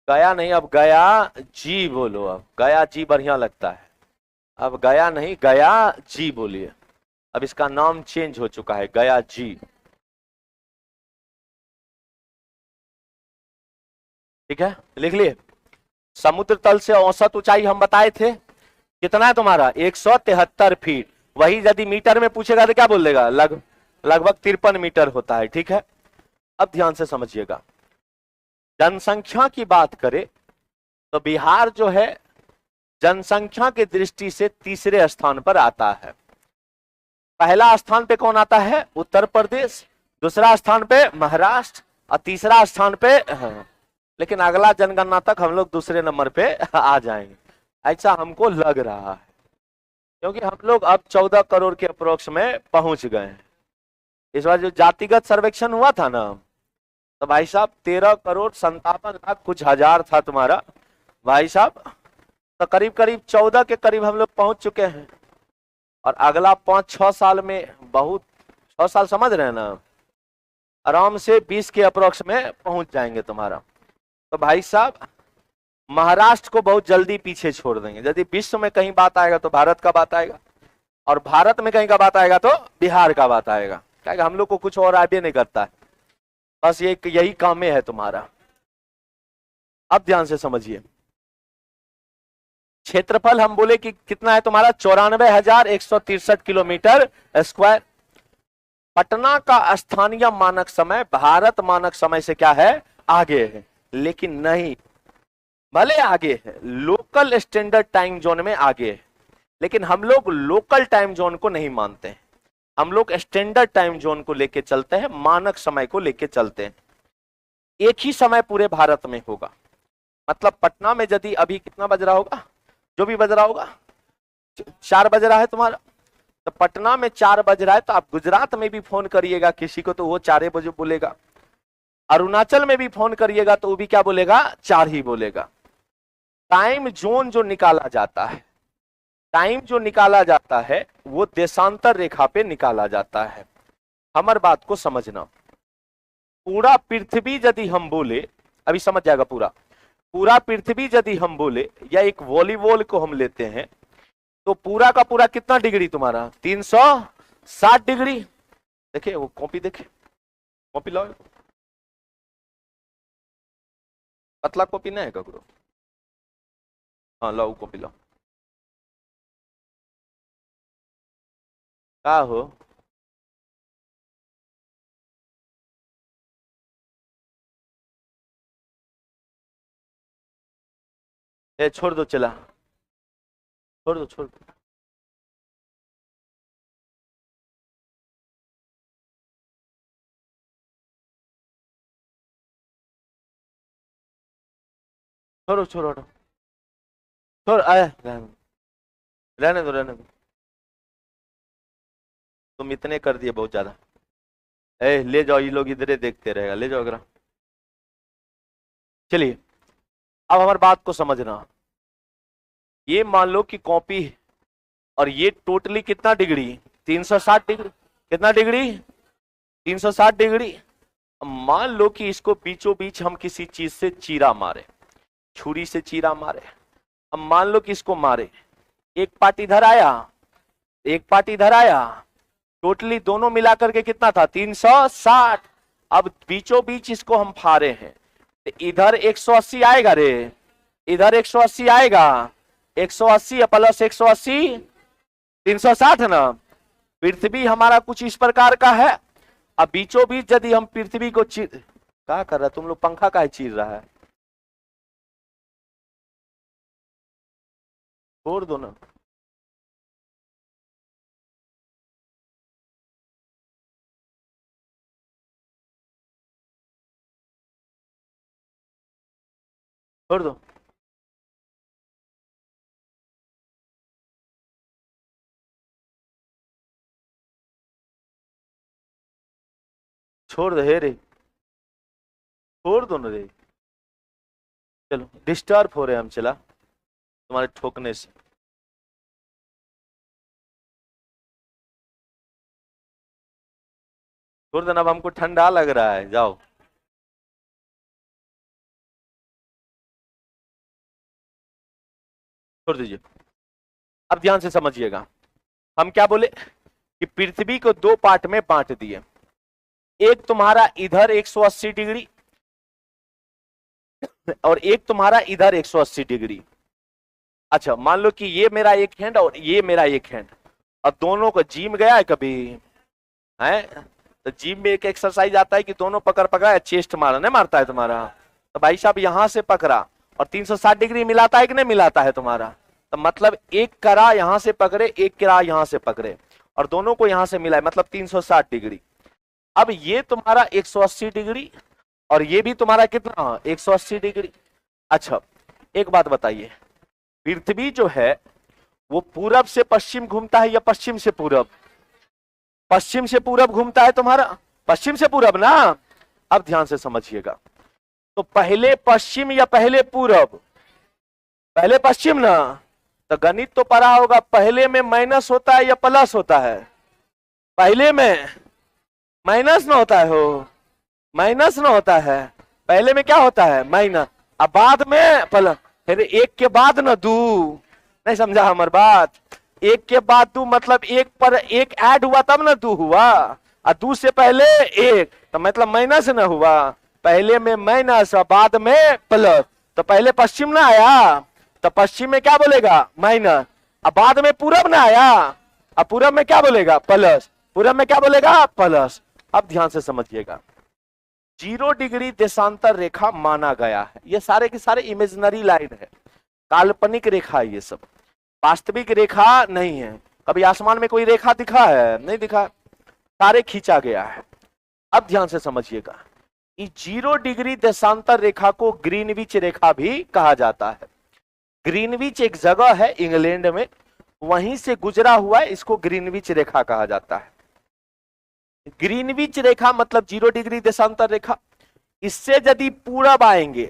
गया नहीं, अब गया जी बोलो। अब गया जी बढ़िया लगता है। अब गया नहीं, गया जी बोलिए। अब इसका नाम चेंज हो चुका है, गया जी। ठीक है, लिख लिए। समुद्र तल से औसत ऊंचाई हम बताए थे कितना है तुम्हारा? 173 फीट। वही यदि मीटर में पूछेगा तो क्या बोल देगा? लगभग 53 मीटर होता है। ठीक है, अब ध्यान से समझिएगा। जनसंख्या की बात करें तो बिहार जो है जनसंख्या की दृष्टि से तीसरे स्थान पर आता है। पहला स्थान पे कौन आता है? उत्तर प्रदेश। दूसरा स्थान पे महाराष्ट्र और तीसरा स्थान पे लेकिन अगला जनगणना तक हम लोग दूसरे नंबर पे आ जाएंगे, ऐसा हमको लग रहा है, क्योंकि हम लोग अब 14 करोड़ के अप्रोक्स में पहुंच गए हैं। इस बार जो जातिगत सर्वेक्षण हुआ था ना, तो भाई साहब 13,57,00,000 कुछ हजार था तुम्हारा भाई साहब। तो करीब करीब 14 के करीब हम लोग पहुंच चुके हैं। और अगला 5-6 साल में बहुत 6 साल समझ रहे हैं ना, आराम से 20 के अप्रोक्स में पहुंच जाएंगे तुम्हारा। तो भाई साहब महाराष्ट्र को बहुत जल्दी पीछे छोड़ देंगे। यदि विश्व में कहीं बात आएगा तो भारत का बात आएगा, और भारत में कहीं का बात आएगा तो बिहार का बात आएगा। क्या हम लोग को कुछ और आइडिया नहीं करता है, बस ये यही काम में है तुम्हारा। अब ध्यान से समझिए, क्षेत्रफल हम बोले कि कितना है तुम्हारा? 94,163 किलोमीटर स्क्वायर। पटना का स्थानीय मानक समय भारत मानक समय से क्या है? आगे है, लेकिन नहीं, भले आगे है, लोकल स्टैंडर्ड टाइम जोन में आगे है, लेकिन हम लोग लोकल टाइम जोन को नहीं मानते हैं। हम लोग स्टैंडर्ड टाइम जोन को लेके चलते हैं, मानक समय को लेके चलते हैं। एक ही समय पूरे भारत में होगा। मतलब पटना में यदि अभी कितना बज रहा होगा, जो भी बज रहा होगा, 4 बज रहा है तुम्हारा, तो पटना में 4 बज रहा है, तो आप गुजरात में भी फोन करिएगा किसी को तो वो 4 बजे बोलेगा। अरुणाचल में भी फोन करिएगा तो वो भी क्या बोलेगा? 4 ही बोलेगा। टाइम जोन जो निकाला जाता है, टाइम जो निकाला जाता है वो देशांतर रेखा पे निकाला जाता है। हमारी बात को समझना। पूरा पृथ्वी यदि हम बोले, अभी समझ जाएगा, पूरा पूरा पृथ्वी यदि हम बोले, या एक वॉलीबॉल को हम लेते हैं, तो पूरा का पूरा कितना डिग्री तुम्हारा? 360 डिग्री। देखिए वो कॉपी, देखे कॉपी लाओ, पतला कॉपी नहीं है ककरो? हाँ लाओ कॉपी लाओ। का हो ए, छोड़ दो, चला छोड़ दो, छोड़ दो। छोड़ो छोड़ो, हटो, छोड़ आया, रहने दो, रहने दो। तुम इतने कर दिए बहुत ज्यादा। ए ले जाओ, ये लोग इधर ही देखते रहेगा, ले जाओ अगर। चलिए अब हमारी बात को समझना। ये मान लो कि कॉपी, और ये टोटली कितना डिग्री? 360 डिग्री। कितना डिग्री? 360 डिग्री। अब मान लो कि इसको बीचों बीच हम किसी चीज से चीरा मारे, छुरी से चीरा मारे। अब मान लो कि इसको मारे, एक पार्ट इधर आया, एक पार्ट इधर आया, टोटली दोनों मिलाकर के कितना था? 360। अब बीचों बीच इसको हम फाड़े हैं, तो इधर 180 आएगा रे, इधर 180 आएगा, 180 प्लस 180 360 है ना। पृथ्वी हमारा कुछ इस प्रकार का है। अब बीचों बीच यदि हम पृथ्वी को चीर, क्या कर रहा है तुम लोग? पंखा काहे चीर रहा है? छोड़ दो ना। छोड़ दो। छोड़ दो हे रे, छोड़ दो ना रे। चलो डिस्टर्ब हो रहे हैं हम, चला तुम्हारे ठोकने से। छोड़ देना, अब हमको ठंडा लग रहा है, जाओ। छोड़ दीजिए। अब ध्यान से समझिएगा, हम क्या बोले कि पृथ्वी को दो पार्ट में बांट दिए। एक तुम्हारा इधर 180 डिग्री और एक तुम्हारा इधर 180 डिग्री। अच्छा, मान लो कि ये मेरा एक हैंड और ये मेरा एक हैंड, और दोनों को जिम गया है कभी है, तो जिम में एक एक्सरसाइज आता है कि दोनों पकड़ पकड़ा चेस्ट मारने मारता है तुम्हारा, तो भाई साहब यहां से पकड़ा और 360 डिग्री मिलाता है कि नहीं मिलाता है तुम्हारा, तो मतलब एक करा यहां से पकड़े, एक करा यहां से पकड़े और दोनों को यहां से मिलाए, मतलब 360 डिग्री। अब ये तुम्हारा 180 डिग्री और ये भी तुम्हारा कितना 180 डिग्री। अच्छा एक बात बताइए, पृथ्वी जो है वो पूरब से पश्चिम घूमता है या पश्चिम से पूरब? पश्चिम से पूरब घूमता है तुम्हारा, पश्चिम से पूरब ना। अब ध्यान से समझिएगा, तो पहले पश्चिम या पहले पूरब? पहले पश्चिम ना। तो गणित तो पढ़ा होगा, पहले में माइनस होता है या प्लस होता है? पहले में माइनस ना होता है, हो माइनस ना होता है, पहले में क्या होता है माइनस, अब बाद में प्लस, फिर एक के बाद ना दू, नहीं समझा हमारी बात? एक के बाद दू मतलब एक पर एक ऐड हुआ तब ना दू हुआ, और दू से पहले एक, तो मतलब माइनस ना हुआ, पहले में माइनस और बाद में प्लस, तो पहले पश्चिम ना आया तो पश्चिम में क्या बोलेगा माइनस, अब बाद में पूरब ना आया, अब पूरब में क्या बोलेगा प्लस, पूरब में क्या बोलेगा प्लस। अब ध्यान से समझिएगा, 0 डिग्री देशांतर रेखा माना गया है, ये सारे के सारे इमेजिनरी लाइन है, काल्पनिक रेखा है, ये सब वास्तविक रेखा नहीं है। कभी आसमान में कोई रेखा दिखा है? नहीं दिखा, सारे खींचा गया है। अब ध्यान से समझिएगा, इस 0 डिग्री देशांतर रेखा को ग्रीनविच रेखा भी कहा जाता है। ग्रीनविच एक जगह है इंग्लैंड में, वहीं से गुजरा हुआ है, इसको ग्रीनविच रेखा कहा जाता है। ग्रीनविच रेखा मतलब 0 डिग्री देशांतर रेखा, इससे यदि पूरब आएंगे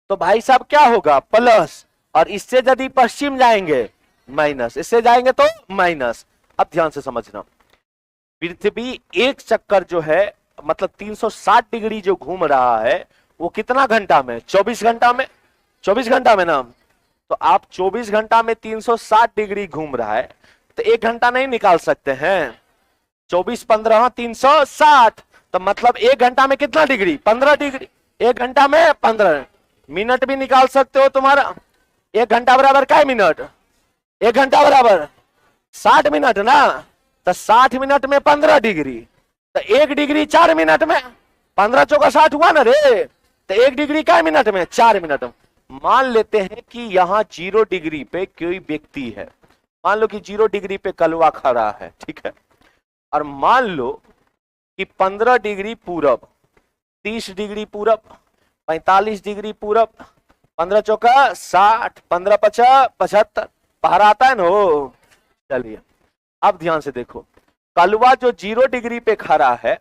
तो भाई साहब क्या होगा प्लस, और इससे यदि पश्चिम जाएंगे माइनस, इससे जाएंगे तो माइनस। अब ध्यान से समझना, पृथ्वी एक चक्कर जो है मतलब 360 डिग्री जो घूम रहा है वो कितना घंटा में? 24 घंटा में, 24 घंटा में ना। तो आप 24 घंटा में 360 डिग्री घूम रहा है, तो एक घंटा नहीं निकाल सकते हैं? 24 15 360, तो मतलब एक घंटा में कितना डिग्री? 15 डिग्री। एक घंटा में 15 मिनट भी निकाल सकते हो तुम्हारा, एक घंटा बराबर क्या मिनट? एक घंटा बराबर 60 मिनट ना, तो 60 मिनट में 15 डिग्री, तो 1 डिग्री 4 मिनट में, 15 चौका 60 हुआ ना रे, तो 1 डिग्री क्या मिनट में? 4 मिनट। मान लेते हैं कि यहाँ 0 डिग्री पे कोई व्यक्ति है, मान लो कि 0 डिग्री पे कलवा खड़ा है, ठीक है, और मान लो कि 15 डिग्री पूरब, 30 डिग्री पूरब, 45 डिग्री पूरब, 15 चौका 60, 15 50 75, बाहर आता है ना हो। चलिए अब ध्यान से देखो, कलवा जो 0 डिग्री पे खड़ा है,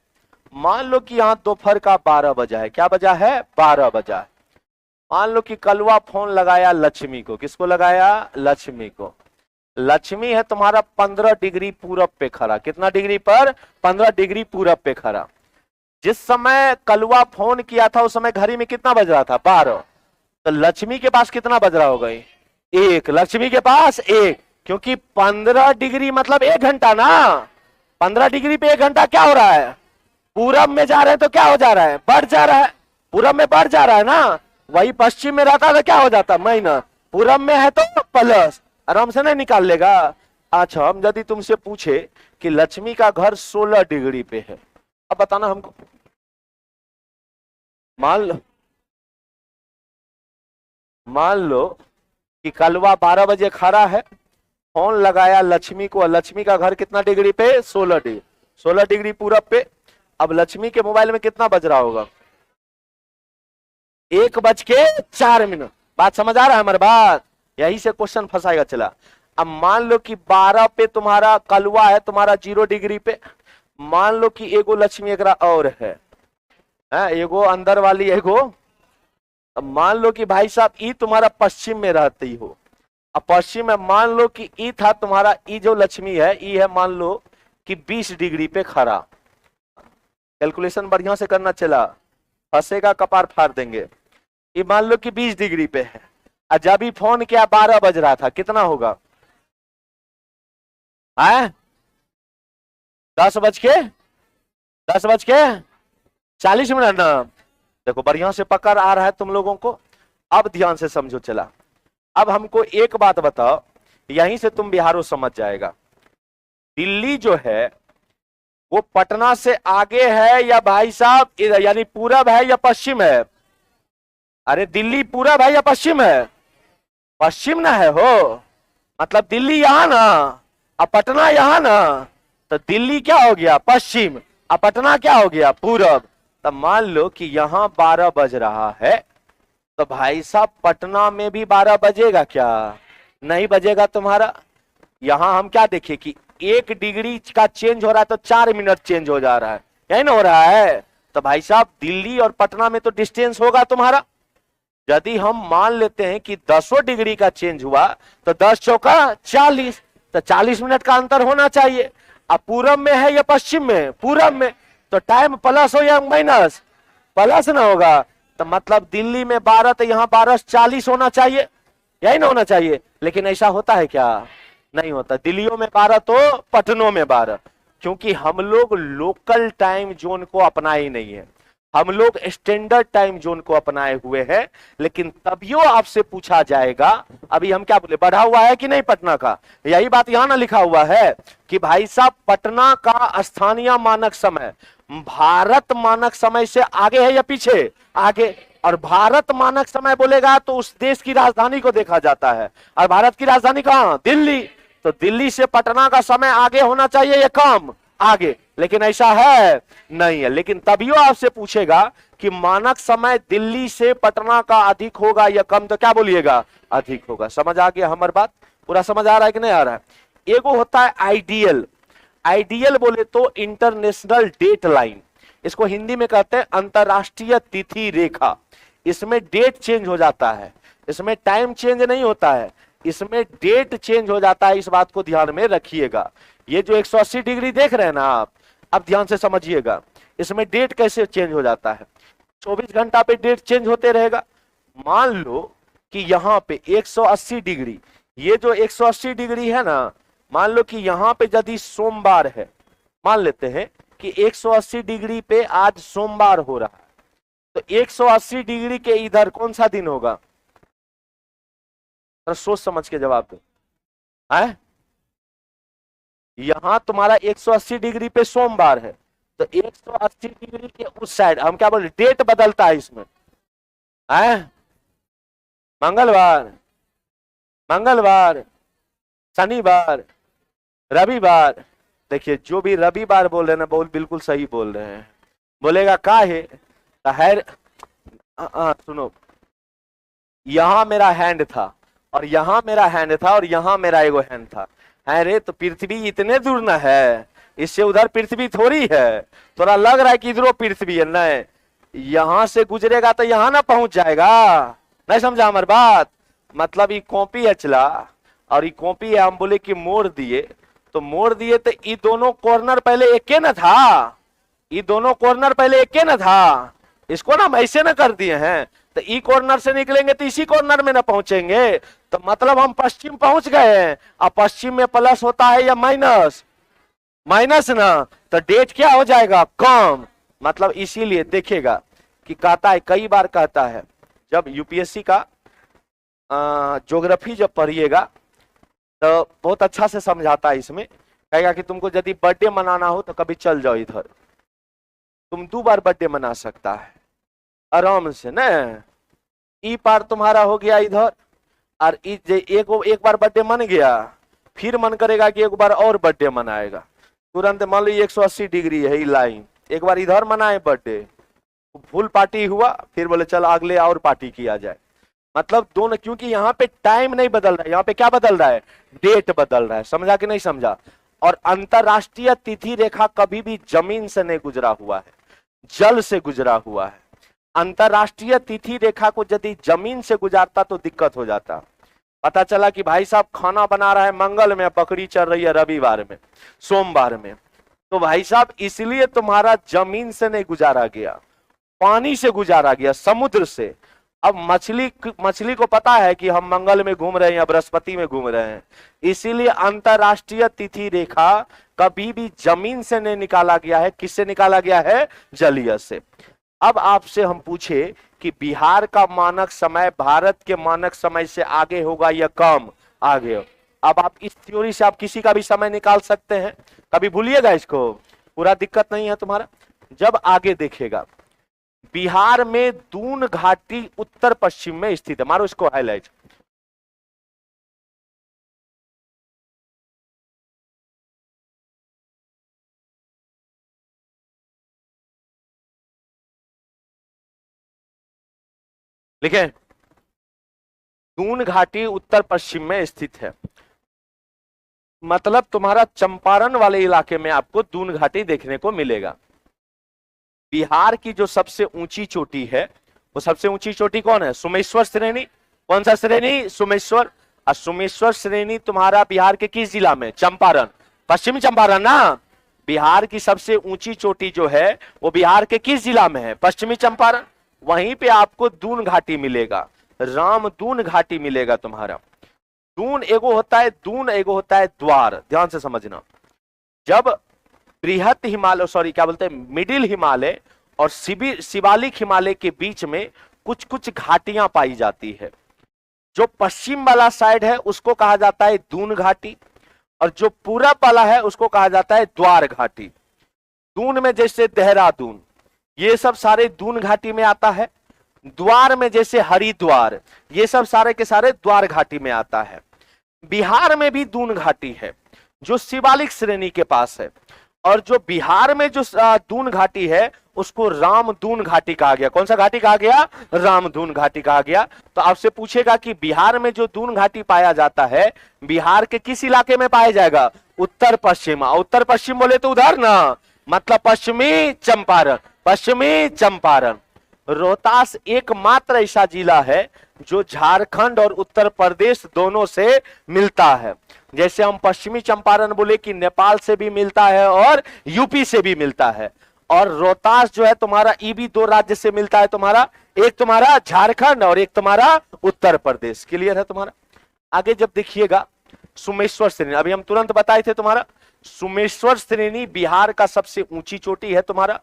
मान लो कि यहाँ दोपहर का 12 बजा है, क्या बजा है? 12 बजा है। मान लो कि कलवा फोन लगाया लक्ष्मी को, किसको लगाया? लक्ष्मी को। लक्ष्मी है तुम्हारा 15 डिग्री पूरब पे खड़ा, कितना डिग्री पर? 15 डिग्री पूरब पे खड़ा। जिस समय कलवा फोन किया था उस समय घड़ी में कितना बज रहा था? 12। तो लक्ष्मी के पास कितना बज रहा होगा? 1। लक्ष्मी के पास 1, क्योंकि 15 डिग्री मतलब 1 घंटा ना, 15 डिग्री पे 1 घंटा क्या हो रहा है? पूरब में जा रहे हैं तो क्या हो जा रहा है? बढ़ जा रहा है, पूरब में बढ़ जा रहा है ना। वही पश्चिम में रहता तो क्या हो जाता? माइनस, पूरब में है तो प्लस, आराम से नहीं निकाल लेगा। अच्छा, हम यदि तुमसे पूछे कि लक्ष्मी का घर 16 डिग्री पे है, अब बताना हमको। मान लो कि कलवा 12 बजे खड़ा है, फोन लगाया लक्ष्मी को, लक्ष्मी का घर कितना डिग्री पे? 16 डिग्री, 16 डिग्री पूरब पे। अब लक्ष्मी के मोबाइल में कितना बज रहा होगा? 1:04। बात समझ आ रहा है हमारी बात? यही से क्वेश्चन फंसाएगा। चला, अब मान लो कि 12 पे तुम्हारा कलवा है, तुम्हारा 0 डिग्री पे। मान लो कि एगो लक्ष्मी एक और है, एगो अंदर वाली एगो। अब मान लो कि भाई साहब ई तुम्हारा पश्चिम में रहती हो, अब पश्चिम में मान लो कि ई था तुम्हारा, ई जो लक्ष्मी है ई है मान लो कि 20 डिग्री पे खड़ा, कैलकुलेशन बढ़िया से करना चला, फंसेगा कपार फाड़ देंगे। ये मान लो कि 20 डिग्री पे है, और जब ही फोन किया 12 बज रहा था, कितना होगा? है 10 बज के 40 मिनट ना। देखो बढ़िया से पकड़ आ रहा है तुम लोगों को। अब ध्यान से समझो चला। अब हमको एक बात बताओ, यहीं से तुम बिहारो समझ जाएगा। दिल्ली जो है वो पटना से आगे है या भाई साहब यानी पूरब है या पश्चिम है? अरे दिल्ली पूरब है या पश्चिम है? पश्चिम ना है हो, मतलब दिल्ली यहां ना, अब पटना यहां ना, तो दिल्ली क्या हो गया? पश्चिम, अब पटना क्या हो गया? पूरब। तब मान लो कि यहां 12 बज रहा है, तो भाई साहब पटना में भी 12 बजेगा क्या? नहीं बजेगा तुम्हारा। यहां हम क्या देखें कि 1 डिग्री का चेंज हो रहा है तो 4 मिनट चेंज हो जा रहा है, यही ना हो रहा है। तो भाई साहब दिल्ली और पटना में तो डिस्टेंस होगा तुम्हारा। यदि हम मान लेते हैं कि 10 डिग्री का चेंज हुआ तो 10 चौका 40, तो 40 मिनट का अंतर होना चाहिए। अब पूरब में है या पश्चिम में? पूरब में, तो टाइम प्लस हो या माइनस? प्लस ना होगा। तो मतलब दिल्ली में 12 तो यहाँ 12 40 होना चाहिए, यही ना होना चाहिए। लेकिन ऐसा होता है क्या? नहीं होता। दिल्लियों में 12 तो पटनों में 12, क्योंकि हम लोग लोकल टाइम जोन को अपनाए ही नहीं है, हम लोग स्टैंडर्ड टाइम जोन को अपनाए हुए हैं। लेकिन तभियो आपसे पूछा जाएगा, अभी हम क्या बोले, बढ़ा हुआ है कि नहीं पटना का? यही बात यहां ना लिखा हुआ है कि भाई साहब पटना का स्थानीय मानक समय भारत मानक समय से आगे है या पीछे? आगे। और भारत मानक समय बोलेगा तो उस देश की राजधानी को देखा जाता है, और भारत की राजधानी कहां? दिल्ली। तो दिल्ली से पटना का समय आगे होना चाहिए या कम? आगे। लेकिन ऐसा है नहीं है। लेकिन तभियो आपसे पूछेगा कि मानक समय दिल्ली से पटना का अधिक होगा या कम, तो क्या बोलिएगा? अधिक होगा। समझ आ गया हमारी बात? पूरा समझ आ रहा है कि नहीं आ रहा है? एगो होता है आइडियल। आइडियल बोले तो इंटरनेशनल डेट लाइन, इसको हिंदी में कहते हैं अंतरराष्ट्रीय तिथि रेखा। इसमें डेट चेंज हो जाता है, इसमें टाइम चेंज नहीं होता है, इसमें डेट चेंज हो जाता है। इस बात को ध्यान में रखिएगा। ये जो 180 डिग्री देख रहे हैं ना आप, अब ध्यान से समझिएगा, इसमें डेट कैसे चेंज हो जाता है। 24 घंटा पे डेट चेंज होते रहेगा। मान लो कि यहां पे 180 डिग्री, ये जो 180 डिग्री है ना, मान लो कि यहां पे यदि सोमवार है, मान लेते हैं कि 180 डिग्री पे आज सोमवार हो रहा है, तो 180 डिग्री के इधर कौन सा दिन होगा? तो सोच समझ के जवाब दो। है यहां तुम्हारा 180 डिग्री पे सोमवार है, तो 180 डिग्री के उस साइड हम क्या बोले, डेट बदलता है इसमें। है मंगलवार, मंगलवार, शनिवार, रविवार। देखिए जो भी रविवार बोल रहे हैं ना, बोल बिल्कुल सही बोल रहे हैं। बोलेगा का है सुनो, यहां मेरा हैंड था और यहां मेरा हैंड था और यहां मेरा एगो हैंड था। अरे तो पृथ्वी इतने दूर ना है, इससे उधर पृथ्वी थोड़ी है। थोड़ा लग रहा है कि इधरो पृथ्वी है, नहीं, यहां से गुजरेगा तो यहां ना पहुंच जाएगा। नहीं समझा हमारी बात? मतलब ये कॉपी है चला, और ये कॉपी है, हम बोले कि मोड़ दिए, तो मोड़ दिए तो ये दोनों कॉर्नर पहले एक के ना था, ये दोनों कॉर्नर पहले एक के ना था, इसको ना हम ऐसे ना कर दिए हैं, तो ई कॉर्नर से निकलेंगे तो इसी कॉर्नर में ना पहुंचेंगे। तो मतलब हम पश्चिम पहुंच गए हैं। अब पश्चिम में प्लस होता है या माइनस? माइनस ना, तो डेट क्या हो जाएगा? कम। मतलब इसीलिए देखेगा कि कहता है, कई बार कहता है, जब यूपीएससी का ज्योग्राफी जब पढ़िएगा तो बहुत अच्छा से समझाता है। इसमें कहेगा कि तुमको यदि बर्थडे मनाना हो तो कभी चल जाओ इधर, तुम 2 बार बर्थडे मना सकता है आराम से ना। ई पार तुम्हारा हो गया इधर, और एक बार बर्थडे मन गया, फिर मन करेगा कि एक बार और बर्थडे मनाएगा। तुरंत मान लो 180 डिग्री है ये लाइन, एक बार इधर मनाए बर्थडे, फुल पार्टी हुआ, फिर बोले चल अगले और पार्टी किया जाए। मतलब दोनों, क्योंकि यहाँ पे टाइम नहीं बदल रहा है, यहाँ पे क्या बदल रहा है? डेट बदल रहा है। समझा कि नहीं समझा? और अंतरराष्ट्रीय तिथि रेखा कभी भी जमीन से नहीं गुजरा हुआ है, जल से गुजरा हुआ है। अंतरराष्ट्रीय तिथि रेखा को यदि जमीन से गुजारता तो दिक्कत हो जाता। पता चला कि भाई साहब खाना बना रहा है मंगल में, बकरी चल रही है रविवार में, सोमवार में, तो भाई साहब इसलिए तुम्हारा जमीन से नहीं गुजारा गया, पानी से गुजारा गया, समुद्र से। अब मछली को पता है कि हम मंगल में घूम रहे हैं या बृहस्पति में घूम रहे हैं, इसीलिए अंतरराष्ट्रीय तिथि रेखा कभी भी जमीन से नहीं निकाला गया है। किससे निकाला गया है? जलीय से। अब आपसे हम पूछे कि बिहार का मानक समय भारत के मानक समय से आगे होगा या कम आगे? अब आप इस थ्योरी से आप किसी का भी समय निकाल सकते हैं, कभी भूलिएगा इसको, पूरा दिक्कत नहीं है तुम्हारा। जब आगे देखेगा, बिहार में दून घाटी उत्तर पश्चिम में स्थित है, मारो इसको हाईलाइट। लिखे, दून घाटी उत्तर पश्चिम में स्थित है, मतलब तुम्हारा चंपारण वाले इलाके में आपको दून घाटी देखने को मिलेगा। बिहार की जो सबसे ऊंची चोटी है, वो सबसे ऊंची चोटी कौन है? सोमेश्वर श्रेणी। कौन सा श्रेणी? सोमेश्वर। और सोमेश्वर श्रेणी तुम्हारा बिहार के किस जिला में? चंपारण, पश्चिमी चंपारण ना। बिहार की सबसे ऊंची चोटी जो है वो बिहार के किस जिला में है? पश्चिमी चंपारण। वहीं पे आपको दून घाटी मिलेगा, राम दून घाटी मिलेगा तुम्हारा। दून एगो होता है दून, एगो होता है द्वार, ध्यान से समझना। जब बृहत हिमालय, सॉरी क्या बोलते हैं, मिडिल हिमालय और शिवालिक हिमालय के बीच में कुछ कुछ घाटियां पाई जाती है। जो पश्चिम वाला साइड है उसको कहा जाता है दून घाटी, और जो पूरब वाला है उसको कहा जाता है द्वार घाटी। दून में जैसे देहरादून, ये सब सारे दून घाटी में आता है। द्वार में जैसे हरिद्वार, ये सब सारे के सारे द्वार घाटी में आता है। बिहार में भी दून घाटी है जो शिवालिक श्रेणी के पास है, और जो बिहार में जो दून घाटी है उसको रामदून घाटी कहा गया। कौन सा घाटी कहा गया? रामदून घाटी कहा गया। तो आपसे पूछेगा कि बिहार में जो दून घाटी पाया जाता है, बिहार के किस इलाके में पाया जाएगा? उत्तर पश्चिम। उत्तर पश्चिम बोले तो उधर ना, मतलब पश्चिमी चंपारण, पश्चिमी चंपारण। रोहतास एकमात्र ऐसा जिला है जो झारखंड और उत्तर प्रदेश दोनों से मिलता है। जैसे हम पश्चिमी चंपारण बोले कि नेपाल से भी मिलता है और यूपी से भी मिलता है, और रोहतास जो है तुम्हारा ये भी दो राज्य से मिलता है तुम्हारा, एक तुम्हारा झारखंड और एक तुम्हारा उत्तर प्रदेश। क्लियर है तुम्हारा? आगे जब देखिएगा सोमेश्वर श्रेणी, अभी हम तुरंत बताए थे तुम्हारा, सोमेश्वर श्रेणी बिहार का सबसे ऊंची चोटी है तुम्हारा,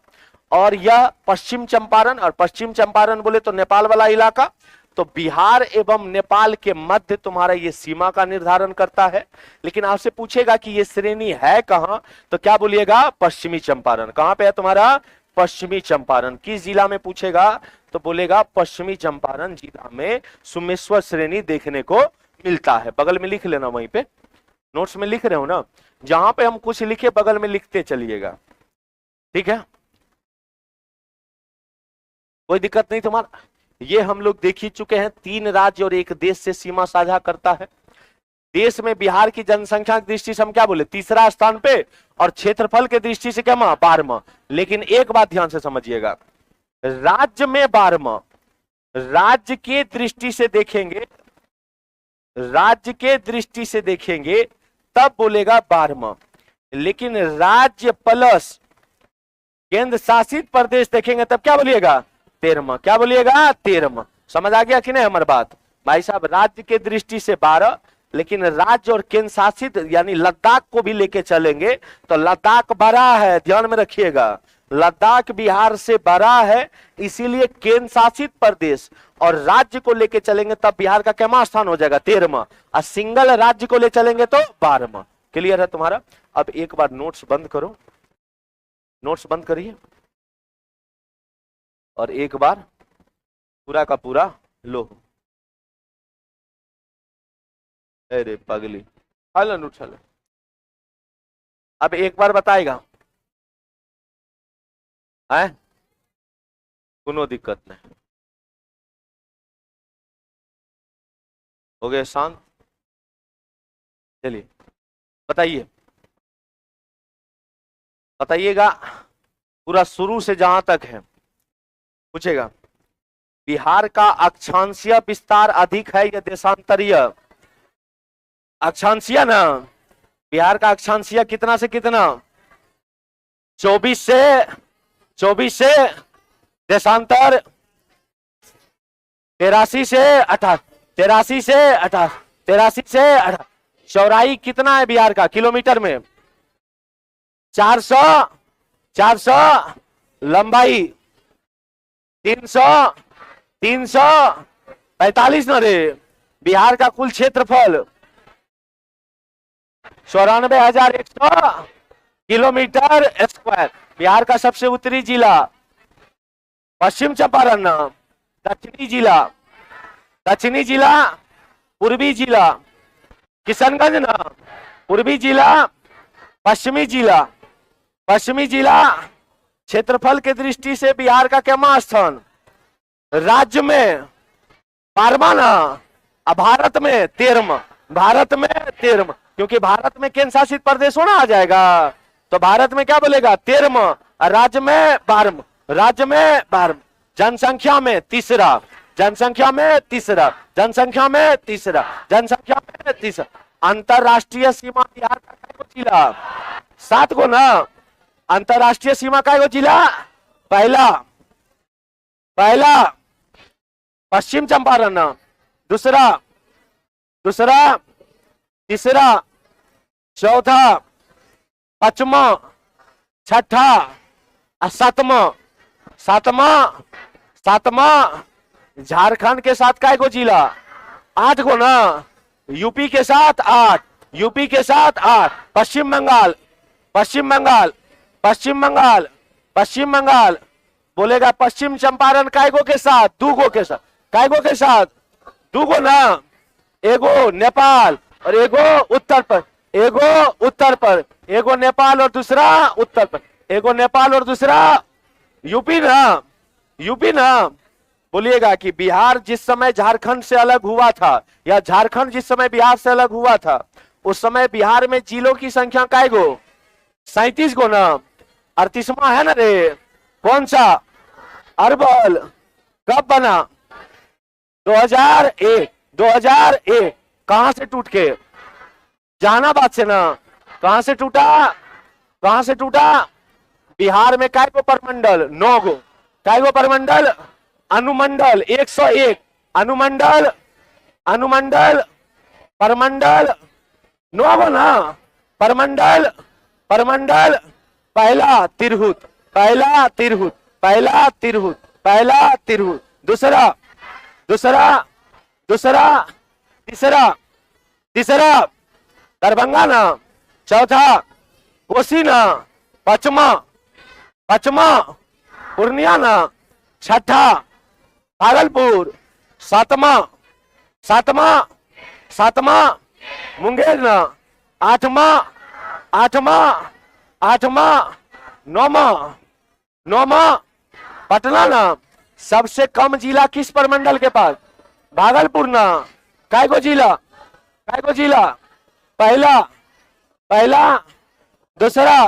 और यह पश्चिम चंपारण, और पश्चिम चंपारण बोले तो नेपाल वाला इलाका, तो बिहार एवं नेपाल के मध्य तुम्हारा ये सीमा का निर्धारण करता है। लेकिन आपसे पूछेगा कि ये श्रेणी है कहां, तो क्या बोलिएगा? पश्चिमी चंपारण। कहां पे है तुम्हारा? पश्चिमी चंपारण। किस जिला में पूछेगा तो बोलेगा पश्चिमी चंपारण जिला में सोमेश्वर श्रेणी देखने को मिलता है। बगल में लिख लेना, वहीं पे नोट्स में लिख रहे हो ना, जहां पे हम कुछ लिखे बगल में लिखते चलिएगा, ठीक है? कोई दिक्कत नहीं तुम्हारा। ये हम लोग देख ही चुके हैं, 3 राज्य और 1 देश से सीमा साझा करता है। देश में बिहार की जनसंख्या की दृष्टि से हम क्या बोले? तीसरा स्थान पे, और क्षेत्रफल के दृष्टि से क्या? 12वां। लेकिन एक बात ध्यान से समझिएगा, राज्य में 12वां, राज्य के दृष्टि से देखेंगे, राज्य के दृष्टि से देखेंगे तब बोलेगा 12वां, लेकिन राज्य प्लस केंद्र शासित प्रदेश देखेंगे तब क्या बोलिएगा? 13वां। क्या बोलिएगा? 13वां। समझ आ गया कि नहीं हमारी बात? भाई साहब राज्य के दृष्टि से 12, लेकिन राज्य और केंद्र शासित यानी लद्दाख को भी लेके चलेंगे तो लद्दाख बड़ा है, ध्यान में रखिएगा। लद्दाख बिहार से बड़ा है, इसीलिए केंद्र शासित प्रदेश और राज्य को लेके चलेंगे तब बिहार का क्या स्थान हो जाएगा? 13वां। और सिंगल राज्य को ले चलेंगे तो 12वां। क्लियर है तुम्हारा? अब एक बार नोट्स बंद करो, नोट्स बंद करिए, और एक बार पूरा का पूरा लो। अरे पगली, चलो नोट चलो। अब एक बार बताएगा है, कोनो दिक्कत नहीं, हो गए शांत? चलिए बताइए, बताइएगा पूरा शुरू से जहां तक है। पूछेगा बिहार का अक्षांशीय विस्तार अधिक है या देशांतरीय? अक्षांशीय ना, बिहार का अक्षांशीय कितना से कितना? 24 से देशांतर 83 से 18, 83 से 18, 83 से 18। चौड़ाई कितना है बिहार का किलोमीटर में? 400, 400। लंबाई 300, 345 न रे। बिहार का कुल क्षेत्रफल 94,100 किलोमीटर स्क्वायर। बिहार का सबसे उत्तरी जिला पश्चिम चंपारण, दक्षिणी जिला पूर्वी जिला किशनगंज न, पूर्वी जिला पश्चिमी जिला। क्षेत्रफल के दृष्टि से बिहार का क्या स्थान? राज्य में 12वां न, भारत में 13वां। भारत में 13वां, क्योंकि भारत में केंद्र शासित प्रदेश होना आ जाएगा, तो भारत में क्या बोलेगा? 13वां, और राज्य में 12वां। राज्य में 12वां। जनसंख्या में तीसरा, जनसंख्या में तीसरा, जनसंख्या में तीसरा, जनसंख्या में तीसरा। अंतरराष्ट्रीय सीमा बिहार का कई जिला? 7 गो ना। अंतरराष्ट्रीय सीमा का जिला? पहला पश्चिम चंपारण, दूसरा तीसरा, चौथा, पांचवा, छठा, सातवां। झारखंड के साथ काय गो जिला? 8 गो ना। यूपी के साथ 8, यूपी के साथ 8। पश्चिम बंगाल बोलेगा पश्चिम चंपारण काय गो के साथ? 2 गो के साथ। काय गो के साथ? 2 गो ना। एगो नेपाल और एगो उत्तर पर, एगो नेपाल और दूसरा उत्तर पर, एगो नेपाल और दूसरा यूपी ना। बोलिएगा कि बिहार जिस समय झारखंड से अलग हुआ था, या झारखंड जिस समय बिहार से अलग हुआ था, उस समय बिहार में जिलों की संख्या काय गो? 37 गो ना। 38वां है ना रे। कौन सा? अरवल। कब बना? 2001। कहां से टूट के? जहानाबाद से ना। कहां से टूटा? बिहार में काय गो परमंडल? 9 गो। काय गो परमंडल? अनुमंडल 101। अनुमंडल परमंडल 9 गो ना। परमंडल पहला तिरहुत, दूसरा, तीसरा दरभंगा ना। चौथा कोसी ना। पांचवा पूर्णिया ना। छठा भागलपुर। सातवां मुंगेर ना। आठवां नौवां पटना ना। सबसे कम जिला किस परमंडल के पास? भागलपुर ना। काय गो जिला? पहला, दूसरा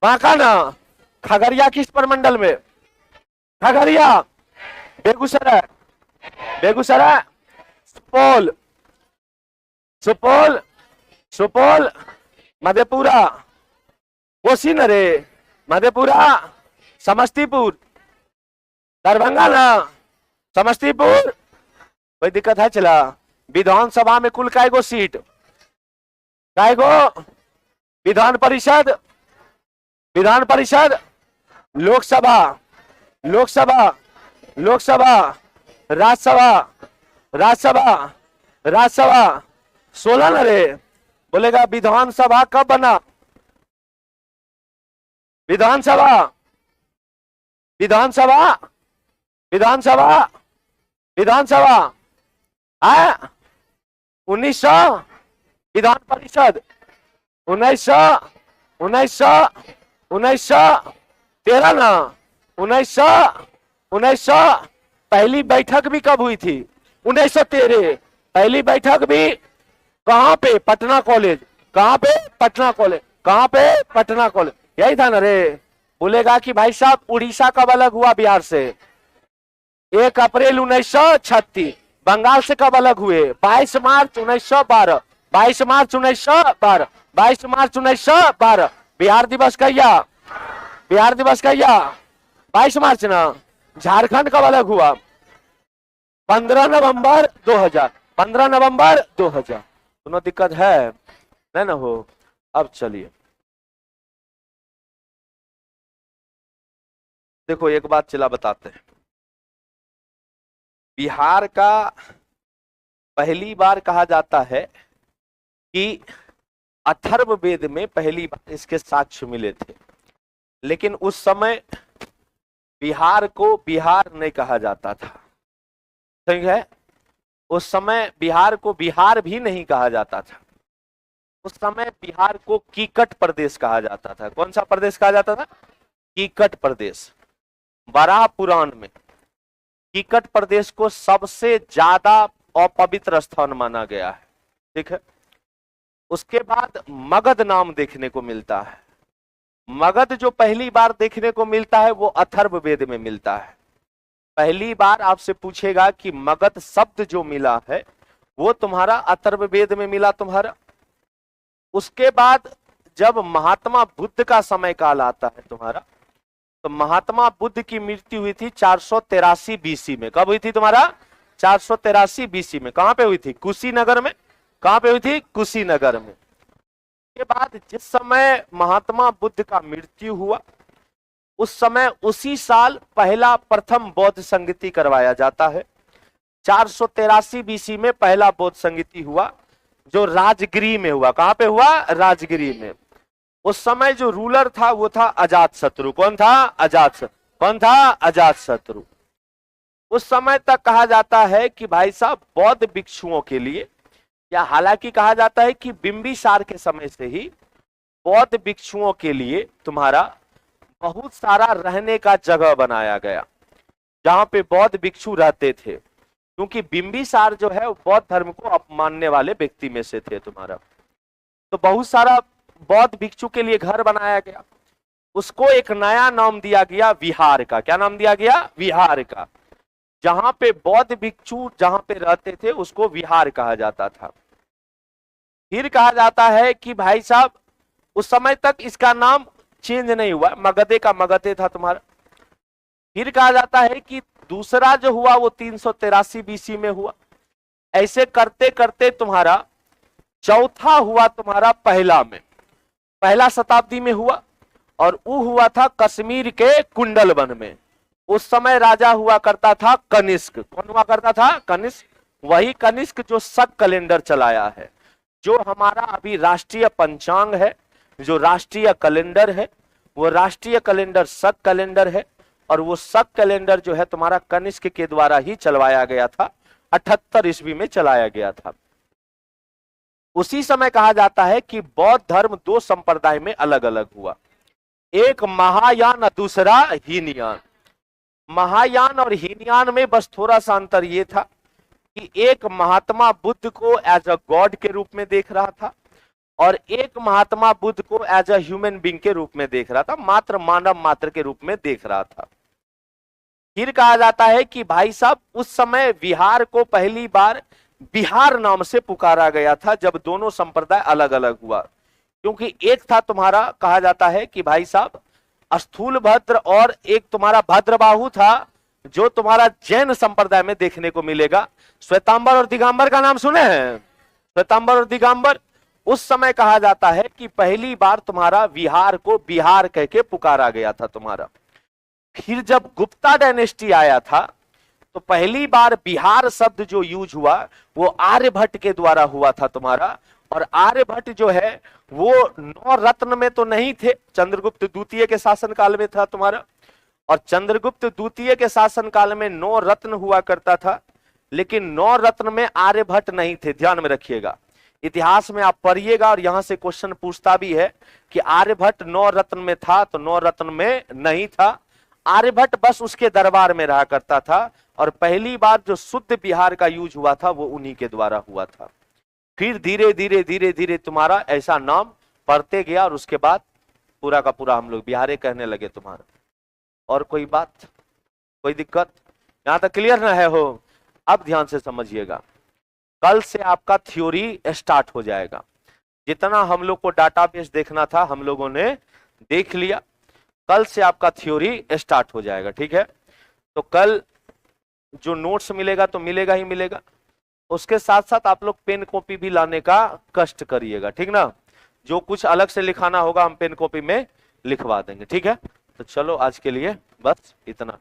बांका ना। खगड़िया किस परमंडल में? खगड़िया। बेगूसराय, सुपौल, मधेपुरा, कोसी न रे। मधेपुरा, समस्तीपुर, दरभंगा ना। समस्तीपुर। कोई दिक्कत है? चला। विधानसभा में कुल काय गो सीट? काय गो? विधान परिषद, लोकसभा, राज्यसभा 16 न रे। बोलेगा विधानसभा कब बना? विधानसभा 1900। विधान परिषद 1913 ना। 1900 पहली बैठक भी कब हुई थी? 1913। पहली बैठक भी कहां पे? पटना कॉलेज। कहां पे? पटना कॉलेज। यही था ना रे। बोलेगा कि भाई साहब उड़ीसा कब अलग हुआ बिहार से? 1 अप्रैल 1936। बंगाल से कब अलग हुए? 22 मार्च 1912। 22 मार्च 1912। बिहार दिवस कहिया? बिहार दिवस का या 22 मार्च ना। झारखंड कब अलग हुआ? 15 नवंबर 2000। 15 नवंबर 2000। दोनों दिक्कत है नहीं ना हो। अब चलिए देखो एक बात चला बताते हैं। बिहार का पहली बार कहा जाता है कि अथर्ववेद में पहली बार इसके साक्ष्य मिले थे, लेकिन उस समय बिहार को बिहार नहीं कहा जाता था। ठीक है, उस समय बिहार को बिहार भी नहीं कहा जाता था। उस समय बिहार को कीकट प्रदेश कहा जाता था। कौन सा प्रदेश कहा जाता था? कीकट प्रदेश। वराह पुराण में कीकट प्रदेश को सबसे ज्यादा अपवित्र स्थान माना गया है। ठीक है, उसके बाद मगध नाम देखने को मिलता है। मगध जो पहली बार देखने को मिलता है वो अथर्ववेद में मिलता है। पहली बार आपसे पूछेगा कि मगध शब्द जो मिला है वो तुम्हारा अथर्ववेद में मिला तुम्हारा। उसके बाद जब महात्मा बुद्ध का समय काल आता है तुम्हारा, तो महात्मा बुद्ध की मृत्यु हुई थी 483 बीसी में। कब हुई थी तुम्हारा? 483 बीसी में। कहां पे हुई थी? कुशीनगर में। कहां पे हुई थी? कुशीनगर में। के बाद जिस समय महात्मा बुद्ध का मृत्यु हुआ उस समय उसी साल पहला प्रथम बौद्ध संगीति करवाया जाता है। 483 बीसी में पहला बौद्ध संगीति हुआ जो राजगिरी में हुआ। कहां पे हुआ? राजगिरी में। उस समय जो रूलर था वो था अजातशत्रु। कौन था? अजातशत्रु। कौन था? अजातशत्रु। उस समय तक कहा जाता है कि भाई साहब बौद्ध भिक्षुओं के लिए, या हालांकि कहा जाता है कि बिंबिसार के समय से ही बौद्ध भिक्षुओं के लिए तुम्हारा बहुत सारा रहने का जगह बनाया गया जहां पे बौद्ध भिक्षु रहते थे, क्योंकि बिंबिसार जो है बौद्ध धर्म को अपमानने वाले व्यक्ति में से थे तुम्हारा। तो बहुत सारा बौद्ध भिक्षु के लिए घर बनाया गया। उसको एक नया नाम दिया गया विहार का। क्या नाम दिया गया? विहार का। जहां पे बौद्ध भिक्षु जहां पे रहते थे उसको विहार कहा जाता था। फिर कहा जाता है कि भाई साहब उस समय तक इसका नाम चेंज नहीं हुआ, मगधे का मगधे था तुम्हारा। फिर कहा जाता है कि दूसरा जो हुआ वो 383 बीसी में हुआ। ऐसे करते करते तुम्हारा चौथा हुआ तुम्हारा पहला में, पहला शताब्दी में हुआ, और वो हुआ था कश्मीर के कुंडलवन में। उस समय राजा हुआ करता था कनिष्क। कौन हुआ करता था? कनिष्क। वही कनिष्क जो शक कैलेंडर चलाया है, जो हमारा अभी राष्ट्रीय पंचांग है, जो राष्ट्रीय कैलेंडर है, वो राष्ट्रीय कैलेंडर शक कैलेंडर है। और वो शक कैलेंडर जो है तुम्हारा कनिष्क के द्वारा ही चलवाया गया था। 78 ईस्वी में चलाया गया था। उसी समय कहा जाता है कि बौद्ध धर्म दो संप्रदाय में अलग अलग हुआ, एक महायान और दूसरा हीनयान। महायान और हीनयान में बस थोड़ा सा अंतर यह था कि एक महात्मा बुद्ध को एज अ गॉड के रूप में देख रहा था और एक महात्मा बुद्ध को एज अ ह्यूमन बीइंग के रूप में देख रहा था, मात्र मानव मात्र के रूप में देख रहा था। फिर कहा जाता है कि भाई साहब उस समय विहार को पहली बार बिहार नाम से पुकारा गया था जब दोनों संप्रदाय अलग अलग हुआ, क्योंकि एक था तुम्हारा कहा जाता है कि भाई साहब स्थूल भद्र और एक तुम्हारा भद्रबाहु था जो तुम्हारा जैन संप्रदाय में देखने को मिलेगा। श्वेतांबर और दिगंबर का नाम सुने हैं? श्वेतांबर और दिगंबर। उस समय कहा जाता है कि पहली बार तुम्हारा विहार को बिहार कह के पुकारा गया था तुम्हारा। फिर जब गुप्ता डायनेस्टी आया था तो पहली बार बिहार शब्द जो यूज हुआ वो आर्यभट्ट के द्वारा हुआ था तुम्हारा। और आर्यभट्ट जो है वो 9 रत्न में तो नहीं थे, चंद्रगुप्त द्वितीय के शासन काल में था तुम्हारा। और चंद्रगुप्त द्वितीय के शासन काल में 9 रत्न हुआ करता था, लेकिन 9 रत्न में आर्यभट्ट नहीं थे। ध्यान में रखिएगा, इतिहास में आप पढ़िएगा और यहां से क्वेश्चन पूछता भी है कि आर्यभट्ट 9 रत्न में था, तो 9 रत्न में नहीं था। आर्यभट्ट बस उसके दरबार में रहा करता था और पहली बार जो शुद्ध बिहार का यूज हुआ था वो उन्हीं के द्वारा हुआ था। फिर धीरे धीरे धीरे धीरे तुम्हारा ऐसा नाम पढ़ते गया और उसके बाद पूरा का पूरा हम लोग बिहारे कहने लगे तुम्हारा। और कोई बात, कोई दिक्कत यहां तक क्लियर ना है हो? अब ध्यान से समझिएगा, कल से आपका थ्योरी स्टार्ट हो जाएगा। जितना हम लोग को डाटाबेस देखना था हम लोगों ने देख लिया। कल से आपका थ्योरी स्टार्ट हो जाएगा, ठीक है। तो कल जो नोट्स मिलेगा तो मिलेगा ही मिलेगा, उसके साथ साथ आप लोग पेन कॉपी भी लाने का कष्ट करिएगा, ठीक ना। जो कुछ अलग से लिखाना होगा हम पेन कॉपी में लिखवा देंगे, ठीक है। तो चलो आज के लिए बस इतना।